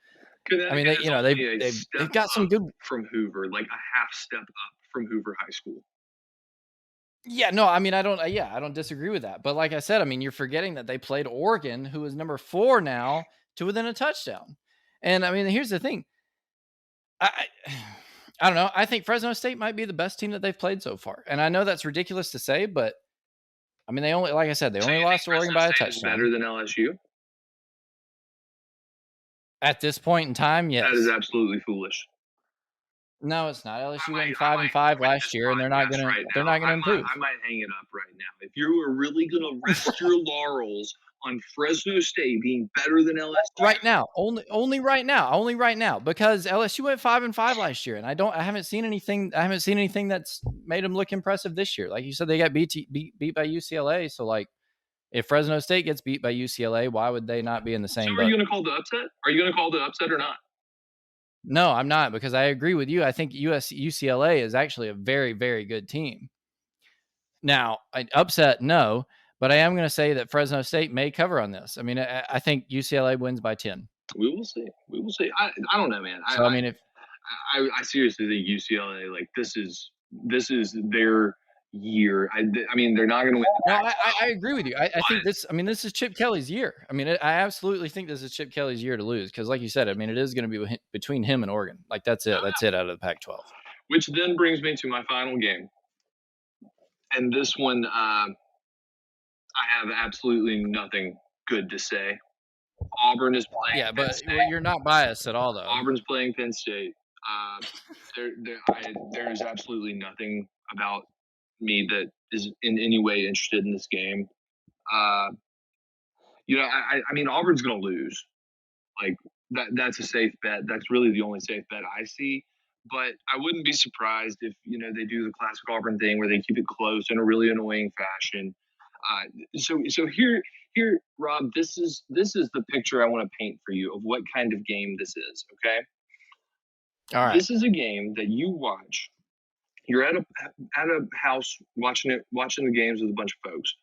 I mean Connecticut they is you know they've only a they've step they've got some up good. from Hoover, like a half step up from Hoover High School. Yeah, no, I mean I don't disagree with that. But like I said, I mean you're forgetting that they played Oregon, who is number 4 now, to within a touchdown. And I mean here's the thing. I I don't know. I think Fresno State might be the best team that they've played so far. And I know that's ridiculous to say, but I mean, they only, like I said, they So only you think lost to Oregon Fresno by a State is better touchdown. than LSU? At this point in time, That is yes. absolutely foolish. No, it's not. LSU went I five and might five quit last this year, and podcast right they're now. not gonna improve I might hang it up right now. If you are really gonna rest your laurels on Fresno State being better than right LSU, now. Only right now, because LSU went 5 and 5 last year, and I haven't seen anything. I haven't seen anything that's made them look impressive this year. Like you said, they got beat by UCLA. So like, if Fresno State gets beat by UCLA, why would they not be in the so same are boat? you gonna call the upset? Are you gonna call the upset or not? No, I'm not, because I agree with you. I think UCLA is actually a very, very good team. Now, an upset, no, but I am going to say that Fresno State may cover on this. I mean, I think UCLA wins by 10. We will see. We will see. I don't know, man. So, I mean, if I seriously think UCLA, like, this is their year. I mean, they're not gonna win the no, Pac I agree with you. I think but this. I mean, this is Chip Kelly's year. I mean, I absolutely think this is Chip Kelly's year to lose, because, like you said, I mean, it is going to be between him and Oregon. Like that's it. That's it out of the Pac-12. which then brings me to my final game. And this one, I have absolutely nothing good to say. Auburn is playing Yeah, Penn but State. you're not biased at all, though. Auburn's playing Penn State. Uh, there is absolutely nothing about me that is in any way interested in this game. Uh, I mean, Auburn's going to lose. Like that's a safe bet. That's really the only safe bet I see. But I wouldn't be surprised if they do the classic Auburn thing where they keep it close in a really annoying fashion. So here, Rob, this is the picture I want to paint for you of what kind of game this is. Okay, All right. this is a game that you watch. You're at a house watching the games with a bunch of folks.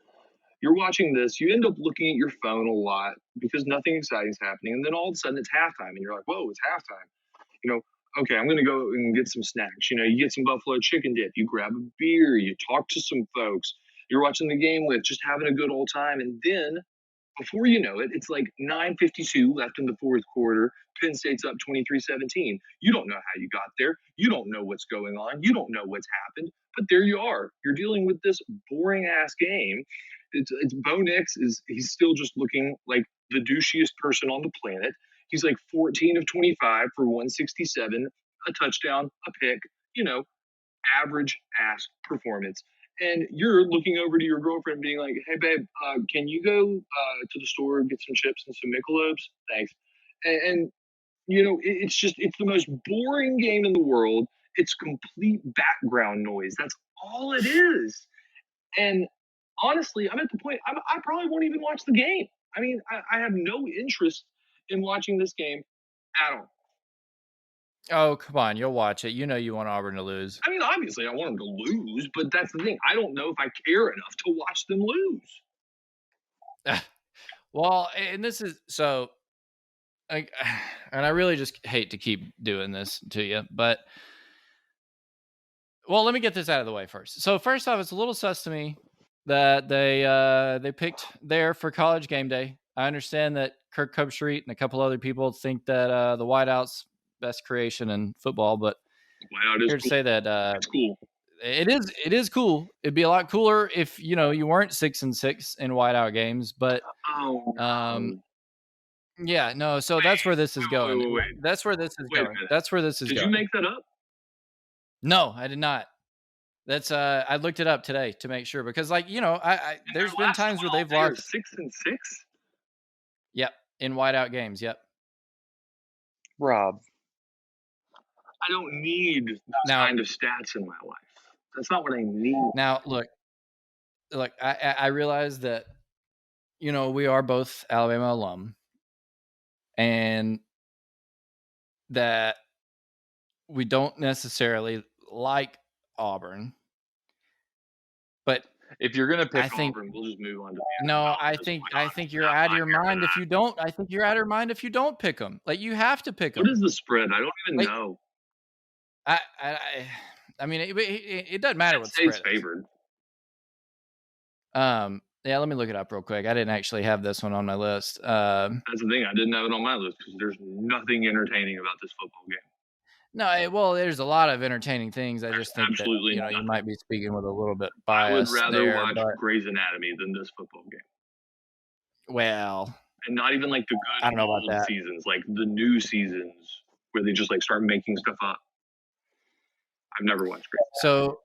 You're watching this, you end up looking at your phone a lot because nothing exciting is happening, and then all of a sudden it's halftime, and you're like, "Whoa, it's halftime!" You know, okay, I'm gonna go and get some snacks. You get some buffalo chicken dip, you grab a beer, you talk to some folks you're watching the game with, just having a good old time, and then before you know it, it's like 9:52 left in the fourth quarter. Penn State's up 23-17. You don't know how you got there. You don't know what's going on. You don't know what's happened. But there you are. You're dealing with this boring ass game. It's Bo Nix he's still just looking like the douchiest person on the planet. He's like 14 of 25 for 167, a touchdown, a pick. You know, average ass performance. And you're looking over to your girlfriend being like, "Hey babe, can you go to the store get some chips and some Michelobes? Thanks." And it's the most boring game in the world. It's complete background noise. That's all it is. And honestly, I'm at the point I probably won't even watch the game. I mean, I have no interest in watching this game at all. Oh, come on, you'll watch it. You know you want Auburn to lose. I mean, obviously, I want them to lose, but that's the thing. I don't know if I care enough to watch them lose. Well, and this is so. And I really just hate to keep doing this to you, but well, let me get this out of the way first. So first off, it's a little sus to me that they picked there for College Game Day. I understand that Kirk Cubstreet and a couple other people think that the wideouts best creation in football, but Whiteout is here to cool. say that It's cool. it is cool. It'd be a lot cooler if you weren't 6-6 in wideout games, but Oh um no! yeah, no, so that's where this is Wait, going. wait, wait, wait. That's where this is Wait a going. minute. That's where this is Did you going. make that up? No, I did not. That's I looked it up today to make sure because like, I And there's their been last times where 12, they've they are lost. 6-6. Yep, in whiteout games. Yep. Rob, I don't need those Now kind of stats in my life. That's not what I need. now look, I realize that we are both Alabama alum and that we don't necessarily like Auburn, but If you're gonna pick I think Auburn, we'll just move on to the no, NFL at I this think point. I think Honestly, you're I'm out of not your here for mind if that. you don't. I think you're out of your mind if you don't pick them. Like you have to pick What them. is the spread? I don't even Like know. I mean, it doesn't matter Penn what the State's spread is. favored. Yeah, let me look it up real quick. I didn't actually have this one on my list. That's the thing. I didn't have it on my list because there's nothing entertaining about this football game. No, well, there's a lot of entertaining things. I There's just think that absolutely you nothing. might be speaking with a little bit I would bias rather there, watch but Grey's Anatomy than this football game. well, And not even like the I good don't know about old that. seasons, like the new seasons where they just like start making stuff up. I've never watched Grey's. So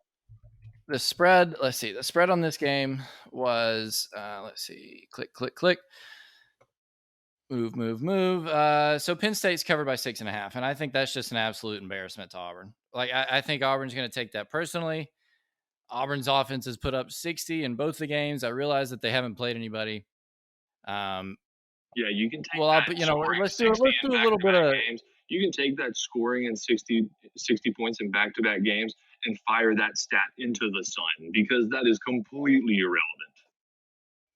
the spread, let's see, the spread on this game was, let's see, click, click, click, move, move, move. So Penn State's covered by 6.5, and I think that's just an absolute embarrassment to Auburn. Like I think Auburn's going to take that personally. Auburn's offense has put up 60 in both the games. I realize that they haven't played anybody. Um, Yeah, you can take well, that scoring let's do 60 let's in do a little bit back-to-back of games. You can take that scoring and 60 points in back-to-back games and fire that stat into the sun because that is completely irrelevant.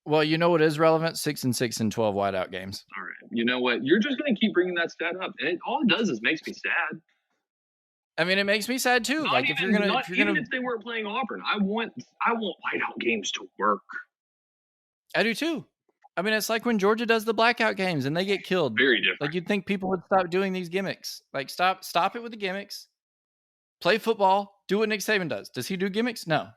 well, you know what is relevant? 6-6 in 12 whiteout games. All right, you know what? You're just going to keep bringing that stat up, and all it does is makes me sad. I mean, it makes me sad too. Like Not if you're even gonna, if they weren't playing Auburn. I want whiteout games to work. I do too. I mean, it's like when Georgia does the blackout games and they get killed. Very Like different. you'd think people would stop doing these gimmicks. Like stop it with the gimmicks. Play football. Do what Nick Saban does. Does he do gimmicks? No.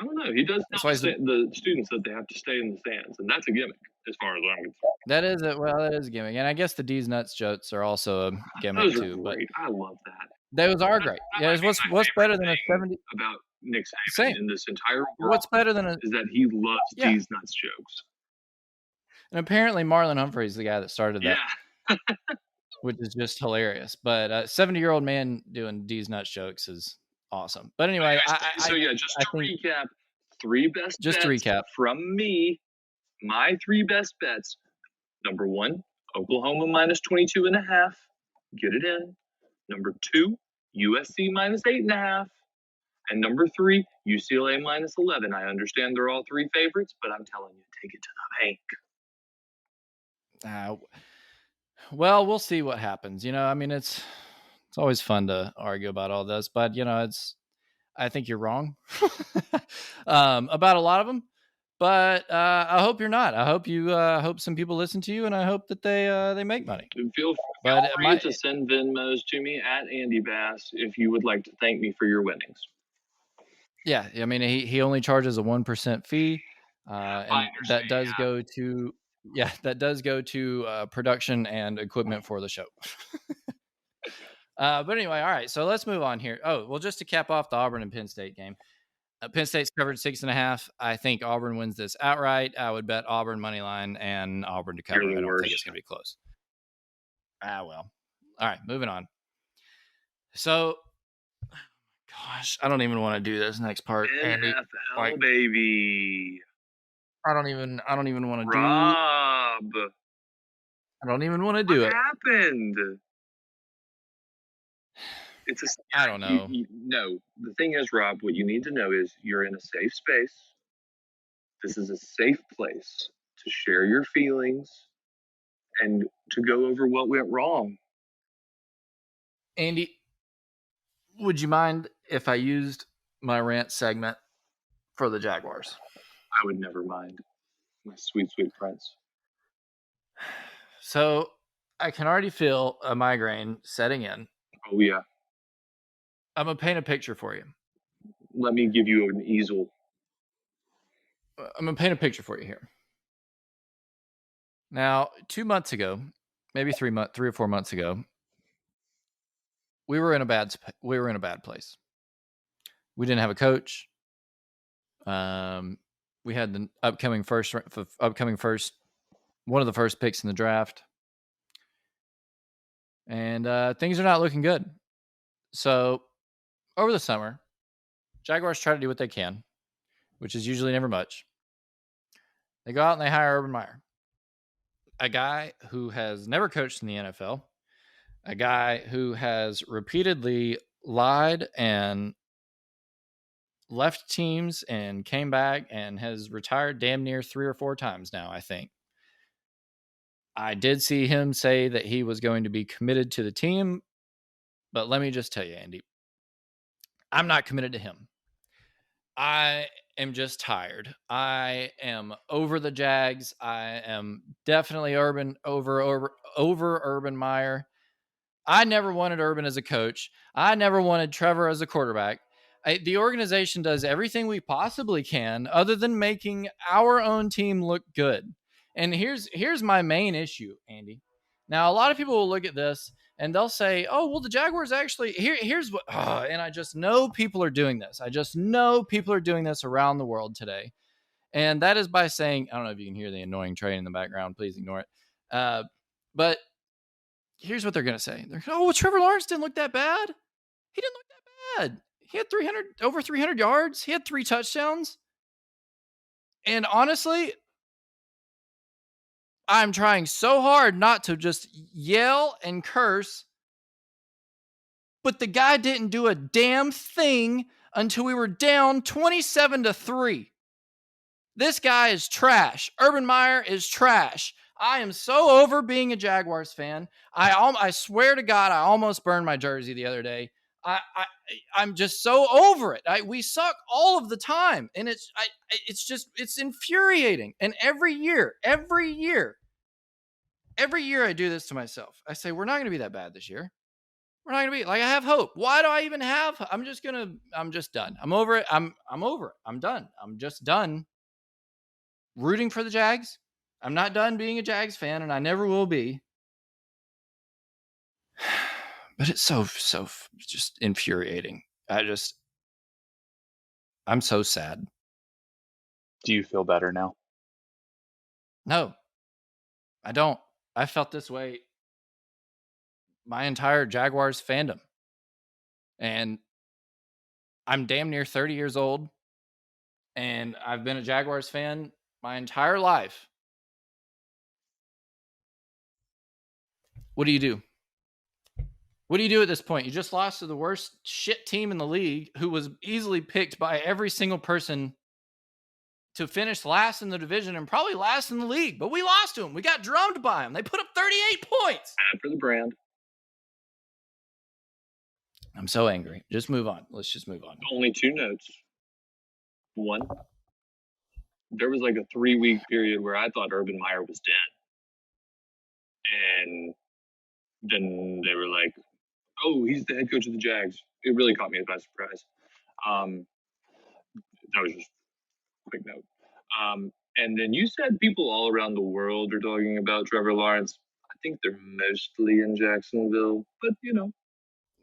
I don't know. He does That's why tell the students that they have to stay in the stands, and that's a gimmick as far as I'm concerned. that is a gimmick, and I guess the D's nuts jokes are also a gimmick Those are too. But great. I love that. those are That, great. that Yeah, might be my what's better favorite than a thing 70? about Nick Saban Same. in this entire world What's better than a is that he loves yeah? these nuts jokes. And apparently Marlon Humphrey's the guy that started that, Yeah. which is just hilarious. But 70-year-old man doing D's nuts jokes is awesome. But anyway, So yeah, just I to think recap, three best just to bets recap, from me. My three best bets. Number one, Oklahoma minus 22.5. Get it in. Number two, USC minus 8.5. And number three, UCLA minus 11. I understand they're all three favorites, but I'm telling you, take it to the bank. uh, well, we'll see what happens. I mean, it's always fun to argue about all this, but I think you're wrong about a lot of them. But I hope you're not. I hope hope some people listen to you, and I hope that they make money. Feel But free to send Venmos to me at Andy Bass if you would like to thank me for your winnings. yeah, I mean he only charges a 1% fee, and that does go to production and equipment for the show. But anyway, all right. So let's move on here. Oh, well, just to cap off the Auburn and Penn State game, Penn State's covered 6.5. I think Auburn wins this outright. I would bet Auburn money line and Auburn to cover. I don't think it's going to be close. Well. All right, moving on. So, gosh, I don't even want to do this next part, Andy. NFL baby. I don't even want to Rob. I don't even want to do it. What happened? I don't know. No, the thing is, Rob, what you need to know is you're in a safe space. This is a safe place to share your feelings and to go over what went wrong. Andy, would you mind if I used my rant segment for the Jaguars? I would never mind, my sweet, sweet prince. So I can already feel a migraine setting in. Oh, yeah. I'm going to paint a picture for you. Let me give you an easel. I'm going to paint a picture for you here. Now, 2 months ago, maybe 3 or 4 months ago, we were in a bad place. We didn't have a coach. We had the upcoming first, one of the first picks in the draft, and things are not looking good. So over the summer, Jaguars try to do what they can, which is usually never much. They go out and they hire Urban Meyer, a guy who has never coached in the NFL, a guy who has repeatedly lied and left teams and came back and has retired damn near 3 or 4 times now, I think. I did see him say that he was going to be committed to the team, but let me just tell you, Andy, I'm not committed to him. I am just tired. I am over the Jags. I am definitely over Urban Meyer. I never wanted Urban as a coach. I never wanted Trevor as a quarterback. The organization does everything we possibly can other than making our own team look good. And here's my main issue, Andy. Now, a lot of people will look at this and they'll say, "Oh, well, the Jaguars actually here's what." And I just know people are doing this. I just know people are doing this around the world today, and that is by saying, I don't know if you can hear the annoying train in the background. Please ignore it. But here's what they're going to say. They're, "Oh, well, Trevor Lawrence didn't look that bad. He didn't look that bad. He had over 300 yards. He had 3 touchdowns." And honestly, I'm trying so hard not to just yell and curse, but the guy didn't do a damn thing until we were down 27-3. This guy is trash. Urban Meyer is trash. I am so over being a Jaguars fan. I swear to God, I almost burned my jersey the other day. I'm just so over it. We suck all of the time, and it's infuriating. And every year, I do this to myself. I say we're not going to be that bad this year. We're not going to be like, I have hope. Why do I even have? I'm just done. I'm over it. I'm over it. I'm done. I'm just done rooting for the Jags. I'm not done being a Jags fan, and I never will be. But it's so just infuriating. I'm so sad. Do you feel better now? No, I don't. I felt this way my entire Jaguars fandom. And I'm damn near 30 years old, and I've been a Jaguars fan my entire life. What do you do? What do you do at this point? You just lost to the worst shit team in the league, who was easily picked by every single person to finish last in the division and probably last in the league. But we lost to them. We got drummed by them. They put up 38 points. Bad for the brand. I'm so angry. Just move on. Let's just move on. Only 2 notes. One, there was like a 3-week period where I thought Urban Meyer was dead. And then they were like, "Oh, he's the head coach of the Jags." It really caught me by surprise. That was just a quick note. And then you said people all around the world are talking about Trevor Lawrence. I think they're mostly in Jacksonville, but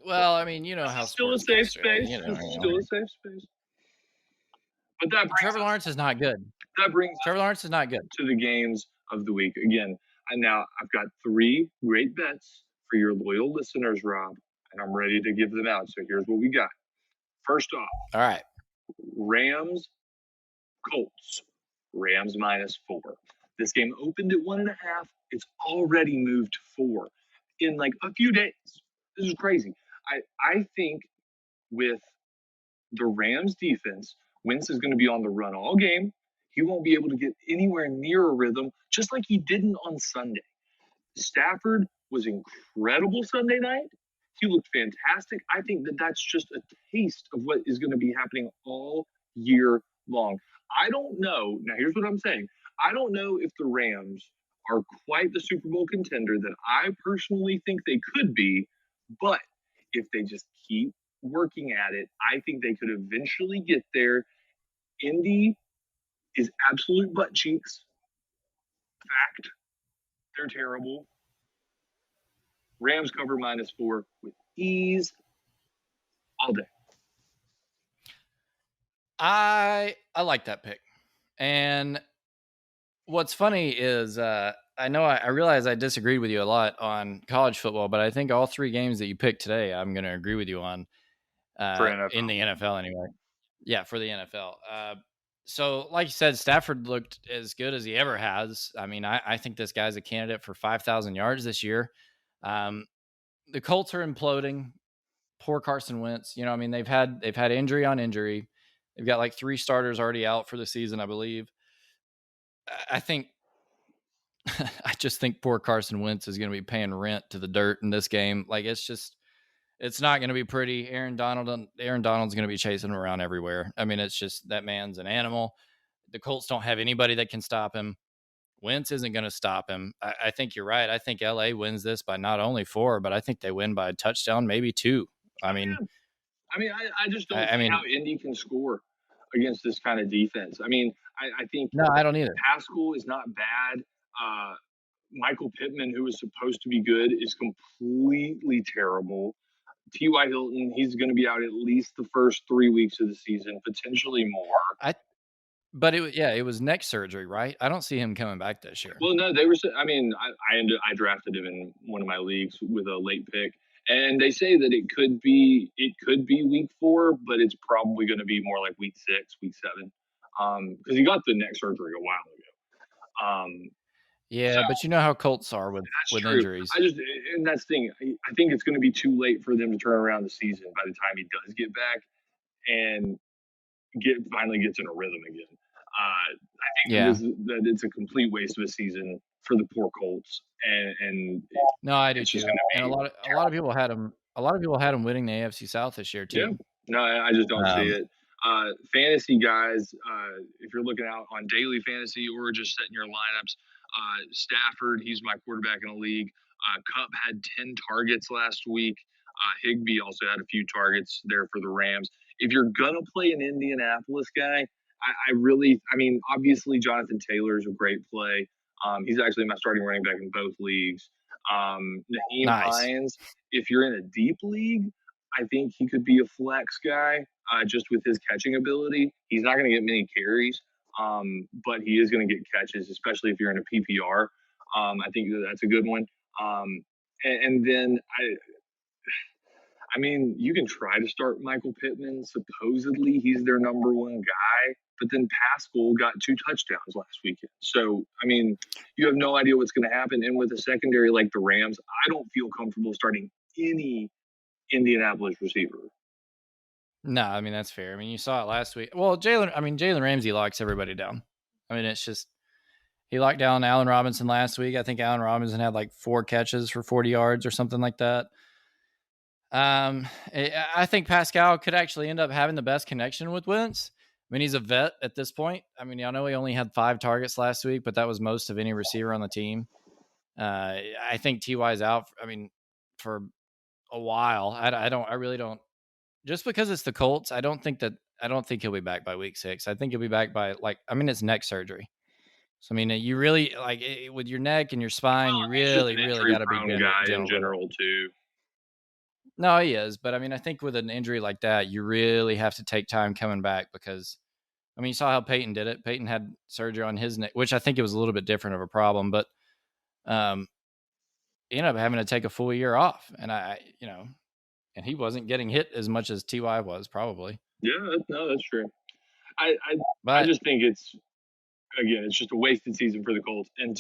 Well, I mean, you know how still a sports safe gets, space. Still a safe space. But Trevor Lawrence is not good. That brings Trevor Lawrence is not good. to the games of the week again. And now I've got 3 great bets for your loyal listeners, Rob, and I'm ready to give them out. So here's what we got. First off, All right. Rams, Colts. Rams -4. This game opened at 1.5. It's already moved to 4 in like a few days. This is crazy. I think with the Rams defense, Wentz is going to be on the run all game. He won't be able to get anywhere near a rhythm, just like he didn't on Sunday. Stafford was incredible Sunday night. He looked fantastic. I think that that's just a taste of what is going to be happening all year long. I don't know. Now, here's what I'm saying. I don't know if the Rams are quite the Super Bowl contender that I personally think they could be, but if they just keep working at it, I think they could eventually get there. Indy is absolute butt cheeks. Fact. They're terrible. Rams cover -4 with ease all day. I like that pick. And what's funny is I know I realize I disagreed with you a lot on college football, but I think all three games that you picked today, I'm going to agree with you on for in the NFL. NFL anyway. Yeah, for the NFL. So, like you said, Stafford looked as good as he ever has. I mean, I think this guy's a candidate for 5,000 yards this year. Um, the Colts are imploding. Poor Carson Wentz. I mean, they've had injury on injury. They've got like three starters already out for the season, I believe. I think I just think poor Carson Wentz is going to be paying rent to the dirt in this game. Like it's not going to be pretty. Aaron Donald's going to be chasing him around everywhere. I mean, it's just that man's an animal. The Colts don't have anybody that can stop him. Wentz isn't going to stop him. I think you're right. I think LA wins this by not only 4, but I think they win by a touchdown, maybe 2. I mean, I mean, I just don't I see how mean, Indy can score against this kind of defense. I mean, I think no, I don't either. Pascal is not bad. Uh, Michael Pittman, who is supposed to be good, is completely terrible. T.Y. Hilton, he's going to be out at least the first 3 weeks of the season, potentially more. I But it was neck surgery, right? I don't see him coming back this year. Well, no, they were. I mean, I drafted him in one of my leagues with a late pick, and they say that it could be week 4, but it's probably going to be more like week 6, week 7, because he got the neck surgery a while ago. So Yeah, but you know how Colts are with that's with true. injuries. And that's the thing. I think it's going to be too late for them to turn around the season by the time he does get back and finally gets in a rhythm again. I think Yeah. that it's a complete waste of a season for the poor Colts, and No, I do it's just going too. to And a be lot of a lot of people had him. A lot of people had him winning the AFC South this year yeah. too. No, I just don't see Um, it. Fantasy guys, if you're looking out on daily fantasy or just setting your lineups, Stafford, he's my quarterback in a league. Cup had 10 targets last week. Higbee also had a few targets there for the Rams. If you're gonna play an Indianapolis guy, I mean, obviously Jonathan Taylor is a great play. He's actually my starting running back in both leagues. Naheem nice. Hines, if you're in a deep league, I think he could be a flex guy just with his catching ability. He's not going to get many carries, but he is going to get catches, especially if you're in a PPR. I think that's a good one. And then I mean, you can try to start Michael Pittman. Supposedly, he's their number one guy, but then Pascal got 2 touchdowns last weekend. So, I mean, you have no idea what's going to happen. And with a secondary like the Rams, I don't feel comfortable starting any Indianapolis receiver. No, I mean that's fair. I mean you saw it last week. Well, Jalen Ramsey locks everybody down. I mean it's just he locked down Allen Robinson last week. I think Allen Robinson had like 4 catches for 40 yards or something like that. I think Pascal could actually end up having the best connection with Wentz. I mean, he's a vet at this point. I mean, I know he only had 5 targets last week, but that was most of any receiver on the team. I think Ty's out. I mean, for a while. I really don't. Just because it's the Colts, I don't think he'll be back by week 6. I think he'll be back by it's neck surgery. So I mean, you really with your neck and your spine, you He's just really, an really injury got to be prone guy in gentle with it. general, too. No, he is, but I mean, I think with an injury like that, you really have to take time coming back because, I mean, you saw how Peyton did it. Peyton had surgery on his neck, which I think it was a little bit different of a problem, but um, he ended up having to take a full year off, and and he wasn't getting hit as much as Ty was probably. Yeah, no, that's true. I But just think it's just a wasted season for the Colts. And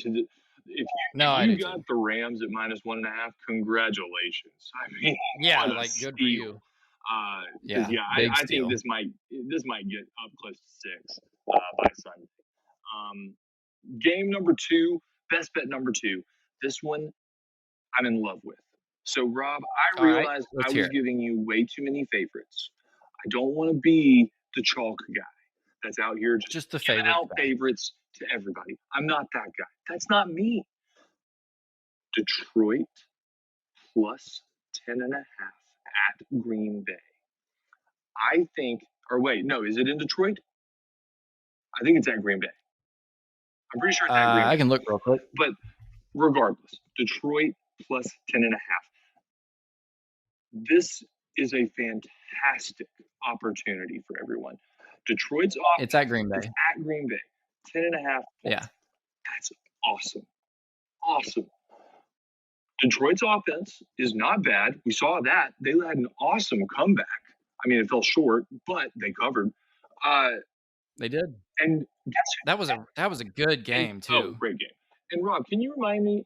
if no, I you do got too. the Rams at -1.5, congratulations. I mean, Yeah, what a like good for steal. you. Because Yeah, big I think steal. this might get up close to 6 by Sunday. Um, game number 2, best bet number 2. This one I'm in love with. So Rob, I All right, realized I let's hear was it. giving you way too many favorites. I don't want to be the chalk guy that's out here just Just the giving favorite out guy. favorites to everybody. I'm not that guy. That's not me. Detroit plus 10.5 at Green Bay. I think, or wait, no, is it in Detroit? I think it's at Green Bay. I'm pretty sure it's at Green I Bay. can look real quick. But regardless, Detroit plus 10.5. This is a fantastic opportunity for everyone. Detroit's It's at offense Green is Bay. at Green Bay, 10.5 Yeah. points. That's awesome. Awesome. Detroit's offense is not bad. We saw that. They had an awesome comeback. I mean, it fell short, but they covered. Uh, They did. and guess That was a good game too. great game. And Rob, can you remind me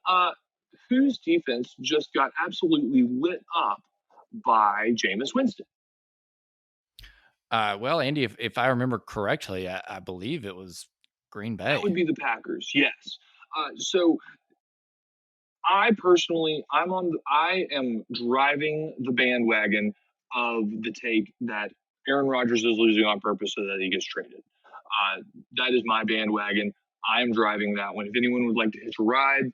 whose defense just got absolutely lit up by Jameis Winston? Well, Andy, if I remember correctly, I believe it was Green Bay. That would be the Packers. Yes. So I personally, I am driving the bandwagon of the take that Aaron Rodgers is losing on purpose so that he gets traded. That is my bandwagon. I am driving that one. If anyone would like to hitch a ride,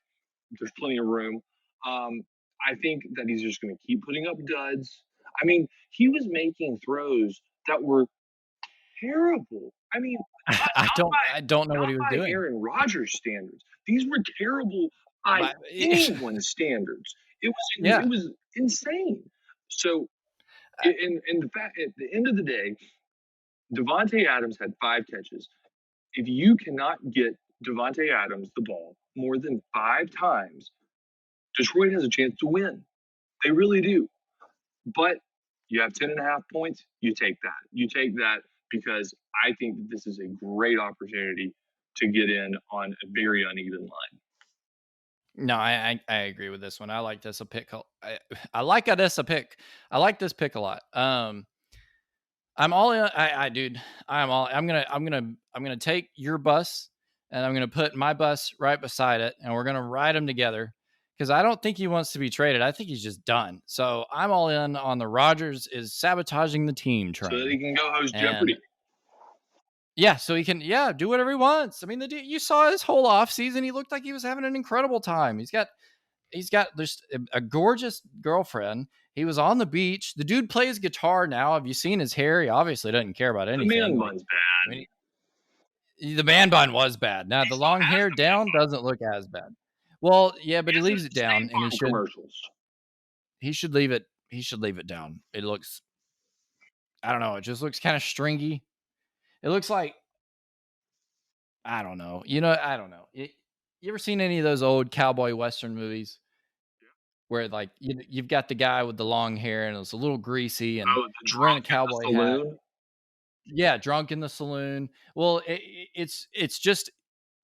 there's plenty of room. I think that he's just going to keep putting up duds. I mean, he was making throws that were terrible. I mean, I don't know what he was by doing. Aaron Rodgers standards. These were terrible by anyone's standards. It was insane. So, in the fact, at the end of the day, Devontae Adams had 5 catches. If you cannot get Devontae Adams the ball more than 5 times, Detroit has a chance to win. They really do. But you have 10.5 points, you take that. You take that because I think that this is a great opportunity to get in on a very uneven line. No, I agree with this one. I like this a pick. I like this a pick. I like this pick a lot. I'm all in. Dude, I'm gonna take your bus and I'm gonna put my bus right beside it, and we're gonna ride them together. Because I don't think he wants to be traded. I think he's just done. So I'm all in on the Rodgers is sabotaging the team train. So that he can go host Jeopardy. Yeah, so he can, do whatever he wants. I mean, you saw his whole off season. He looked like he was having an incredible time. He's got just a gorgeous girlfriend. He was on the beach. The dude plays guitar now. Have you seen his hair? He obviously doesn't care about anything. The man bun's bad. I mean, the man bun was bad. Now the long hair down doesn't look as bad. Well, yeah, but he leaves it down, and he should. Commercials. He should leave it. He should leave it down. It looks. I don't know. It just looks kind of stringy. It looks like. I don't know. I don't know. You ever seen any of those old cowboy western movies? Where like you've got the guy with the long hair and it's a little greasy and he's wearing a cowboy hat. Yeah, drunk in the saloon. Well, it's just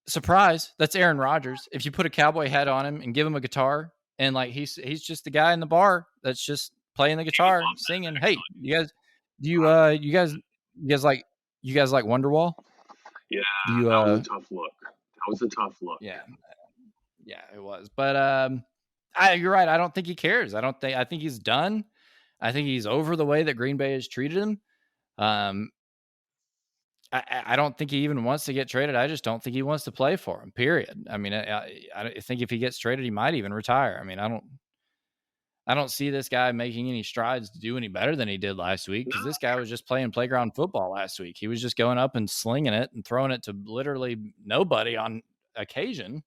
surprise. That's Aaron Rodgers. If you put a cowboy hat on him and give him a guitar, and like he's just the guy in the bar that's just playing the guitar, singing. Hey, you guys like Wonderwall? Yeah, that was a tough look. Yeah, it was. But you're right. I don't think he cares. I think he's done. I think he's over the way that Green Bay has treated him. I don't think he even wants to get traded. I just don't think he wants to play for him, period. I mean, I think if he gets traded, he might even retire. I mean, I don't see this guy making any strides to do any better than he did last week, because this guy was just playing playground football last week. He was just going up and slinging it and throwing it to literally nobody on occasion.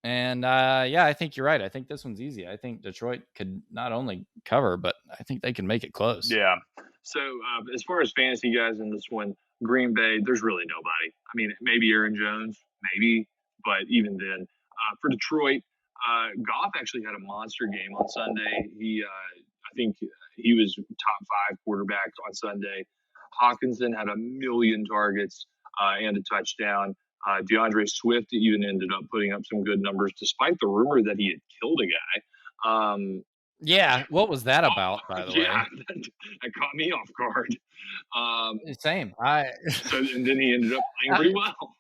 And I think you're right. I think this one's easy. I think Detroit could not only cover, but I think they can make it close. Yeah. So as far as fantasy guys in this one, Green Bay, there's really nobody. I mean, maybe Aaron Jones, maybe, but even then, for Detroit, Goff actually had a monster game on Sunday. I think he was top 5 quarterback on Sunday. Hawkinson had 1 million targets and a touchdown. DeAndre Swift even ended up putting up some good numbers, despite the rumor that he had killed a guy. Yeah, what was that about, by the way? That caught me off guard. Same. And then he ended up playing pretty well.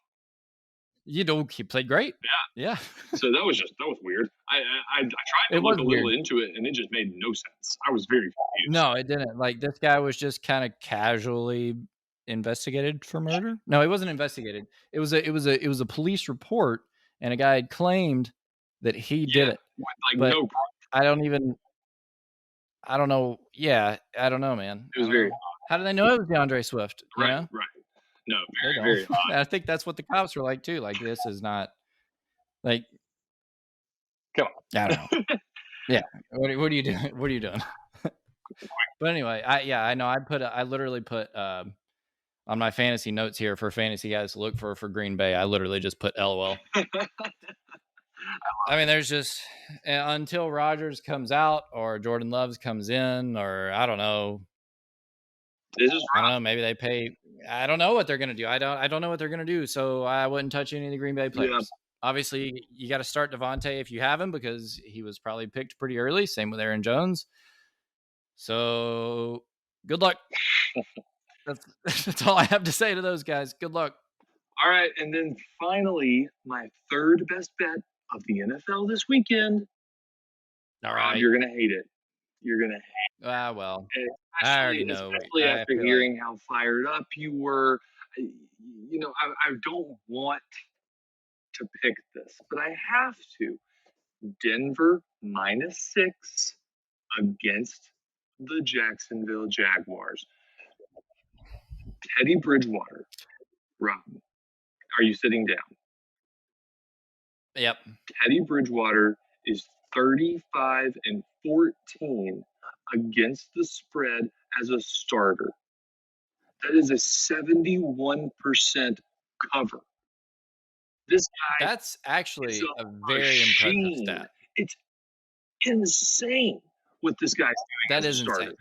He played great. Yeah. So that was weird. I tried to look a little into it, and it just made no sense. I was very confused. No, it didn't. Like, this guy was just kind of casually investigated for murder. No, he wasn't investigated. It was a police report, and a guy had claimed that he did it. But I don't know. Yeah, I don't know, man. It was very. How do they know it was DeAndre Swift? Right. No, very odd. I think that's what the cops were like too. Like, this is not like. Come on. I don't know. Yeah. What are you doing? What are you doing? But anyway, I know. I literally put On my fantasy notes here for fantasy guys to look for Green Bay, I literally just put LOL. I mean, there's just until Rodgers comes out or Jordan Loves comes in, or I don't know. This is I don't rough. know. Maybe they pay. I don't know what they're gonna do. I don't know what they're gonna do. So I wouldn't touch any of the Green Bay players. Yeah. Obviously, you got to start Devontae if you have him because he was probably picked pretty early. Same with Aaron Jones. So good luck. That's all I have to say to those guys. Good luck. All right, and then finally, my third best bet of the NFL this weekend. All Rob, right. you're gonna hate it. You're gonna hate it. Ah, well, Especially, I already know. especially I after feel hearing how fired up you were. I don't want to pick this, but I have to. Denver -6 against the Jacksonville Jaguars. Teddy Bridgewater. Rob, are you sitting down? Yep. Teddy Bridgewater is 35-14 against the spread as a starter. That is a 71% cover. This guy That's actually is a very impressive machine. stat. It's insane what this guy's doing That as a is starter. insane.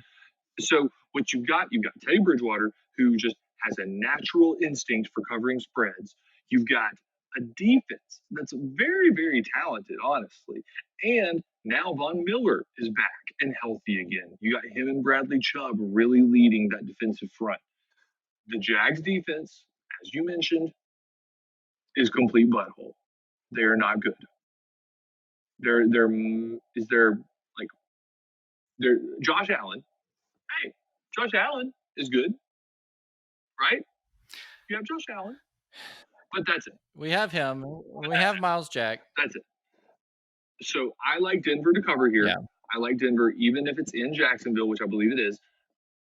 So what you've got Teddy Bridgewater, who just has a natural instinct for covering spreads. You've got a defense that's very, very talented, honestly. And now Von Miller is back and healthy again. You got him and Bradley Chubb really leading that defensive front. The Jags defense, as you mentioned, is complete butthole. They are not good. They're Josh Allen. Hey, Josh Allen is good, right? You have Josh Allen, but that's it. We have him. We have Miles Jack. That's it. So I like Denver to cover here. Yeah. I like Denver, even if it's in Jacksonville, which I believe it is.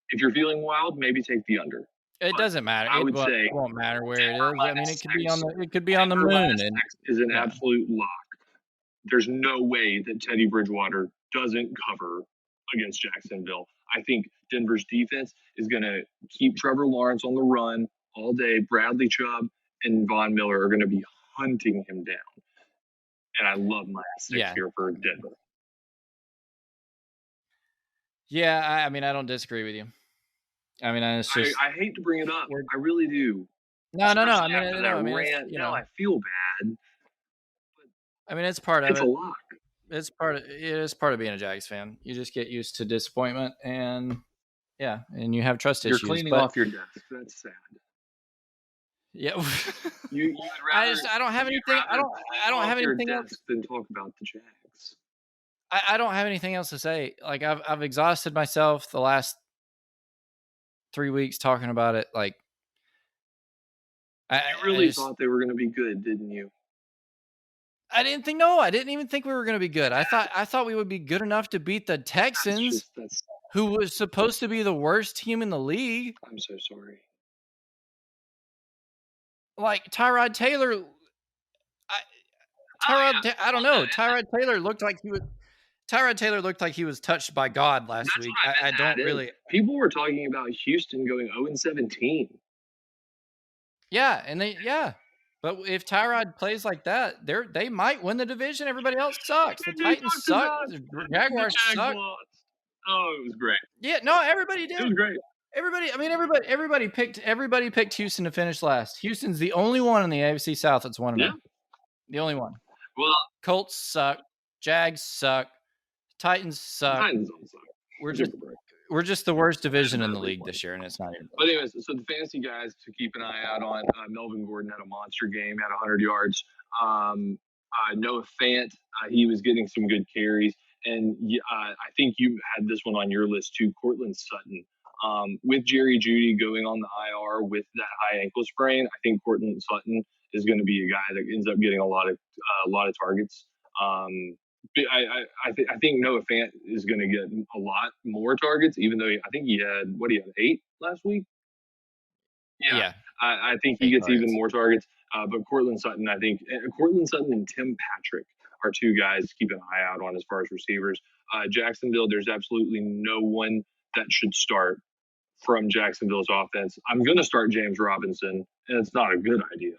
If you're feeling wild, maybe take the under. It doesn't matter. I would say it won't matter where it Denver is. I mean, it could be on -6. the Denver moon. -6 And is an yeah. absolute lock. There's no way that Teddy Bridgewater doesn't cover against Jacksonville. I think Denver's defense is going to keep Trevor Lawrence on the run all day. Bradley Chubb and Von Miller are going to be hunting him down. And I love -6 here for Denver. Yeah, I mean, I don't disagree with you. I mean, it's just I hate to bring it up. I really do. No. I mean, After that it's, rant, now I feel bad. I mean, it's part of It's it. a lock. It is part of being a Jags fan. You just get used to disappointment, and and you have trust issues. You're cleaning off your desk. That's sad. Yeah. You'd rather, I don't have anything. I don't have anything else than talk about the Jags. I don't have anything else to say. Like I've exhausted myself the last 3 weeks talking about it. Like you really thought they were going to be good, didn't you? I didn't even think we were going to be good. I thought we would be good enough to beat the Texans, who was supposed to be the worst team in the league. I'm so sorry. Like Tyrod Taylor, I don't know. Tyrod Taylor looked like he was touched by God last week. I don't really. People were talking about Houston going 0-17. Yeah, but if Tyrod plays like that, they might win the division. Everybody else sucks. The Titans suck. The Jaguars suck. Oh, it was great. Yeah, no, everybody did. It was great. Everybody picked Houston to finish last. Houston's the only one in the AFC South that's 1-0. Yeah. The only one. Well, Colts suck. Jags suck. Titans suck. Titans don't suck. We're just the worst division in the league this year, and it's not even. But anyways, so the fantasy guys to keep an eye out on. Melvin Gordon had a monster game, had 100 yards. Noah Fant, he was getting some good carries. And I think you had this one on your list too, Cortland Sutton. With Jerry Jeudy going on the IR with that high ankle sprain, I think Cortland Sutton is going to be a guy that ends up getting a lot of targets. I think Noah Fant is going to get a lot more targets, even though I think he had 8 last week. Yeah. I think he gets even more targets. But Cortland Sutton, I think Cortland Sutton and Tim Patrick are two guys to keep an eye out on as far as receivers. Jacksonville, there's absolutely no one that should start from Jacksonville's offense. I'm going to start James Robinson, and it's not a good idea.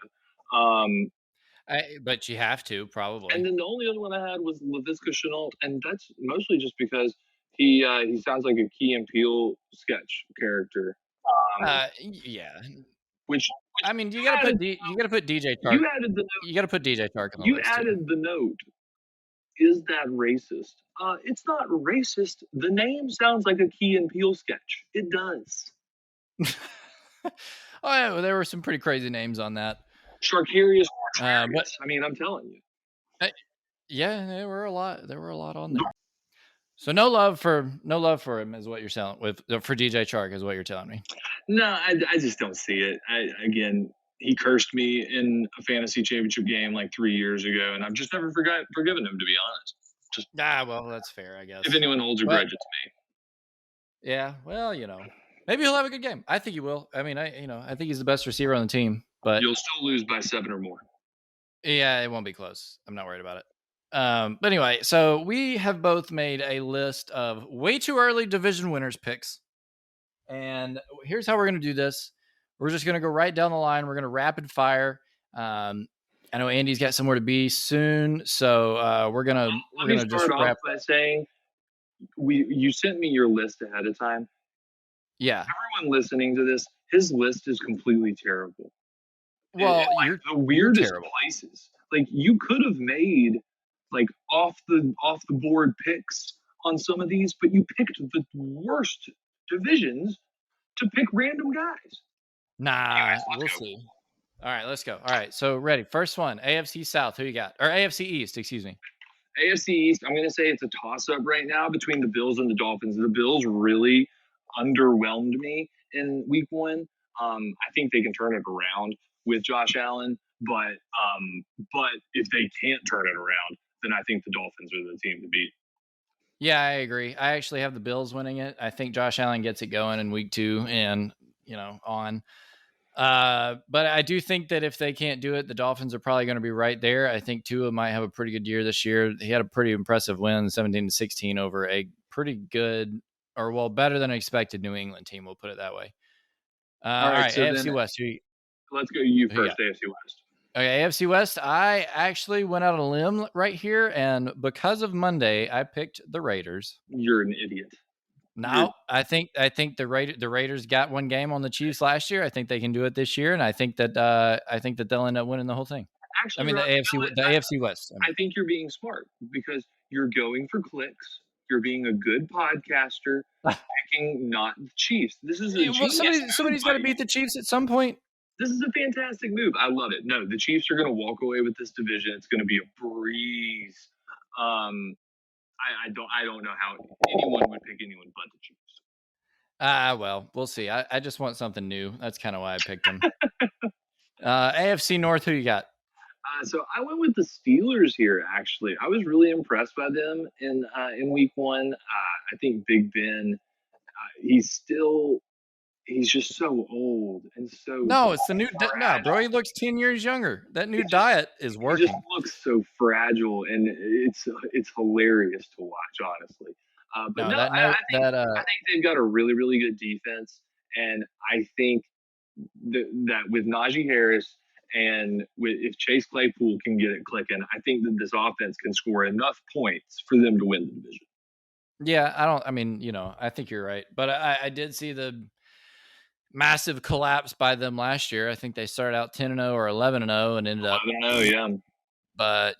Um, But you have to probably. and then the only other one I had was Laviska Shenault, and that's mostly just because he sounds like a Key and Peele sketch character. Yeah. Which I mean, you gotta put DJ Chark. you added the note. You gotta put DJ Chark on the You list too. added the note. Is that racist? It's not racist. The name sounds like a Key and Peele sketch. It does. Oh yeah, well, there were some pretty crazy names on that. Sharkarius but I mean, I'm telling you. Yeah, there were a lot. There were a lot on there. So no love for him is what you're telling for DJ Chark is what you're telling me. No, I just don't see it. Again, he cursed me in a fantasy championship game like 3 years ago, and I've just never forgiven him, to be honest. Just well, that's fair, I guess. If anyone holds a grudge, it's me. Yeah, well, maybe he'll have a good game. I think he will. I mean, I think he's the best receiver on the team, but you'll still lose by 7 or more. Yeah, it won't be close. I'm not worried about it. But anyway, so we have both made a list of way too early division winners picks. And here's how we're going to do this. We're just going to go right down the line. We're going to rapid fire. I know Andy's got somewhere to be soon, so we're gonna just start off by saying you sent me your list ahead of time. Yeah. Everyone listening to this, his list is completely terrible. Well, you're the weirdest places. Like you could have made like off the board picks on some of these, but you picked the worst divisions to pick random guys. Nah, we'll see. All right, let's go. All right, so ready. First one, AFC South. Who you got? Or AFC East, excuse me. AFC East, I'm going to say it's a toss-up right now between the Bills and the Dolphins. The Bills really underwhelmed me in week 1. I think they can turn it around with Josh Allen, but if they can't turn it around, then I think the Dolphins are the team to beat. Yeah, I agree. I actually have the Bills winning it. I think Josh Allen gets it going in week 2 and, on. But I do think that if they can't do it, the Dolphins are probably going to be right there. I think Tua might have a pretty good year this year. He had a pretty impressive win, 17-16 over a pretty good, or well, better than expected New England team. We'll put it that way. All right, so AFC West. Let's go you first, AFC West. Okay, AFC West. I actually went out on a limb right here, and because of Monday, I picked the Raiders. You're an idiot. No, I think the Raiders got one game on the Chiefs last year. I think they can do it this year, and I think that they'll end up winning the whole thing. Actually, I mean, the AFC West. I think you're being smart because you're going for clicks. You're being a good podcaster, picking not the Chiefs. This is somebody's got to beat the Chiefs at some point. This is a fantastic move. I love it. No, the Chiefs are going to walk away with this division. It's going to be a breeze. I don't know how anyone would pick anyone but the Chiefs. Well, we'll see. I just want something new. That's kind of why I picked them. AFC North, who you got? So I went with the Steelers here. Actually, I was really impressed by them in week 1. I think Big Ben, he's just so old and so. No, it's the new. No, bro, he looks 10 years younger. That new diet is working. He just looks so fragile, and it's hilarious to watch, honestly. I think they've got a really, really good defense, and I think that with Najee Harris and if Chase Claypool can get it clicking, I think that this offense can score enough points for them to win the division. Yeah, I think you're right, but I did see the massive collapse by them last year. I think they started out 10-0 or 11-0 and ended up 11-0, yeah. But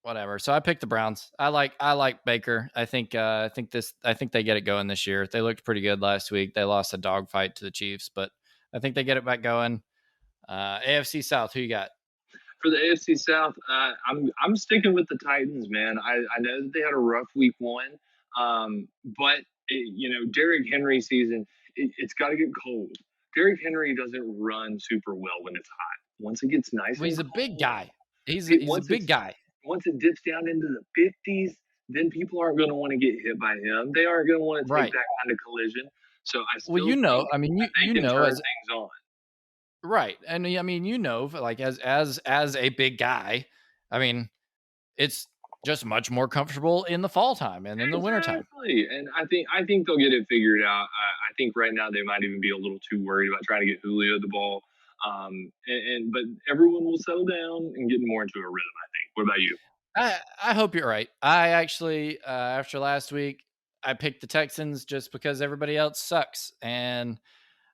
whatever. So I picked the Browns. I like Baker. I think they get it going this year. They looked pretty good last week. They lost a dogfight to the Chiefs, but I think they get it back going. AFC South, who you got? For the AFC South, I'm sticking with the Titans, man. I know that they had a rough week 1, but Derrick Henry season, it's got to get cold. Derrick Henry doesn't run super well when it's hot. Once it gets nice, he's a big guy. He's a big guy. Once it dips down into the 50s, then people aren't going to want to get hit by him. They aren't going to want to take that kind of collision. So I still turn things on. Right. And I mean, like as a big guy, I mean, it's just much more comfortable in the fall time and in the winter time. And I think they'll get it figured out. I think right now they might even be a little too worried about trying to get Julio the ball. But everyone will settle down and get more into a rhythm, I think. What about you? I hope you're right. I actually, after last week, I picked the Texans just because everybody else sucks. And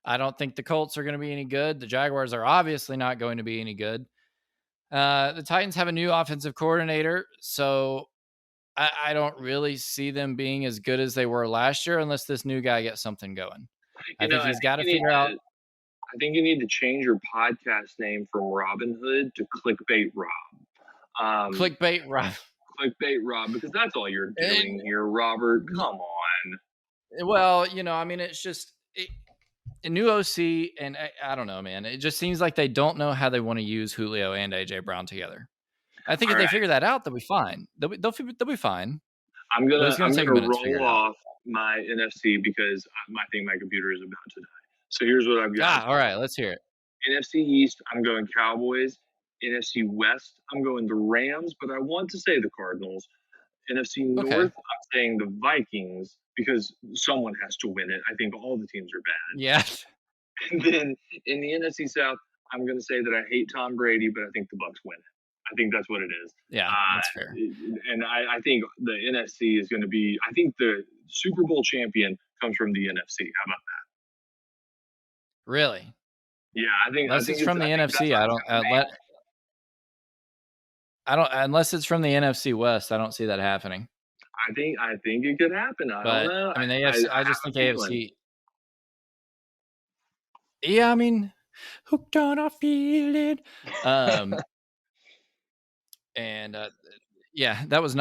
I don't think the Colts are going to be any good. The Jaguars are obviously not going to be any good. The Titans have a new offensive coordinator. So I don't really see them being as good as they were last year unless this new guy gets something going. I think I he's think got to you need figure out to. I think you need to change your podcast name from Robin Hood to Clickbait Rob. clickbait, right? Clickbait Rob, because that's all you're doing here, Robert. Come on. Well, I mean, it's just a new OC, and I don't know, man. It just seems like they don't know how they want to use Julio and AJ Brown together. I think All if they right. figure that out, they'll be fine. They'll be fine. I'm But gonna it's going I'm to take a gonna minute to figure roll it out. off my NFC because I think my computer is about to die. So here's what I've got. All right, let's hear it. NFC East, I'm going Cowboys. NFC West, I'm going the Rams, but I want to say the Cardinals. NFC Okay. North, I'm saying the Vikings because someone has to win it. I think all the teams are bad. Yeah. And then in the NFC South, I'm going to say that I hate Tom Brady, but I think the Bucks win it. I think that's what it is. Yeah, that's fair. And I think the NFC is going to be. I think the Super Bowl champion comes from the NFC. How about that? Really? Yeah, Unless it's from the I think that's NFC, how I it's don't. going to be. I don't. Unless it's from the NFC West, I don't see that happening. I think it could happen. I don't But know. I mean, the I AFC. I have just a think feeling. AFC. Yeah, I mean, hooked on a feeling. And yeah, that was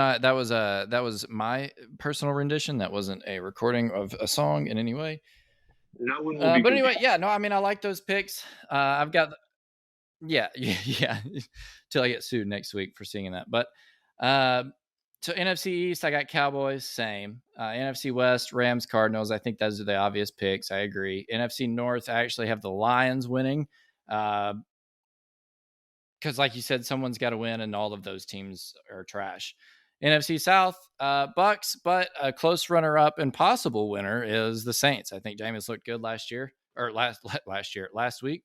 my personal rendition. That wasn't a recording of a song in any way. No one will be But anyway, confused. yeah, no, I mean, I like those picks. I've got, yeah, till I get sued next week for singing that. But so NFC East, I got Cowboys, same. NFC West, Rams, Cardinals. I think those are the obvious picks. I agree. NFC North, I actually have the Lions winning. Because, like you said, someone's got to win, and all of those teams are trash. NFC South, Bucks, but a close runner-up and possible winner is the Saints. I think Jameis looked good last week,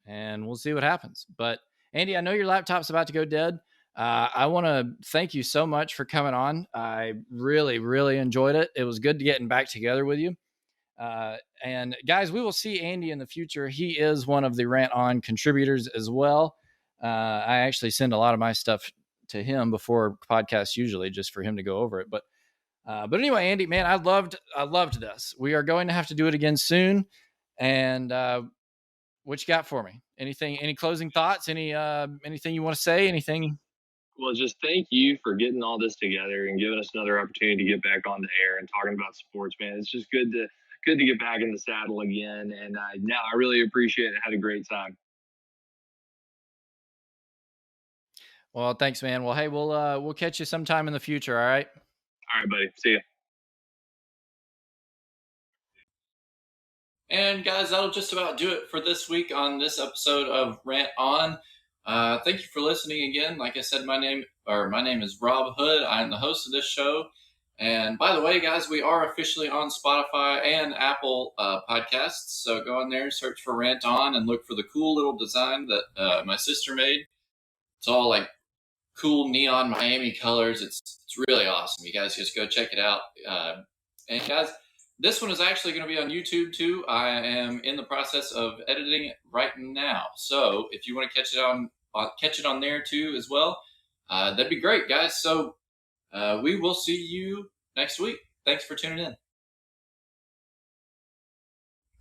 and we'll see what happens. But Andy, I know your laptop's about to go dead. I want to thank you so much for coming on. I really, really enjoyed it. It was good getting back together with you. And guys, we will see Andy in the future. He is one of the Rant On contributors as well. I actually send a lot of my stuff to him before podcasts, usually just for him to go over it. But anyway, Andy, man, I loved this. We are going to have to do it again soon. And what you got for me? Any closing thoughts? Anything you want to say? Anything? Well, just thank you for getting all this together and giving us another opportunity to get back on the air and talking about sports, man. It's just good to get back in the saddle again. And now I really appreciate it. I had a great time. Well, thanks, man. Well, hey, we'll catch you sometime in the future. All right. All right, buddy. See ya. And guys, that'll just about do it for this week on this episode of Rant On. Thank you for listening again. Like I said, my name is Rob Hood. I'm the host of this show. And by the way, guys, we are officially on Spotify and Apple podcasts. So go on there, search for Rant On, and look for the cool little design that my sister made. It's all like cool neon Miami colors. It's really awesome. You guys just go check it out. And guys, this one is actually going to be on YouTube too. I am in the process of editing it right now. So if you want to catch it on there too as well, that'd be great, guys. So we will see you next week. Thanks for tuning in.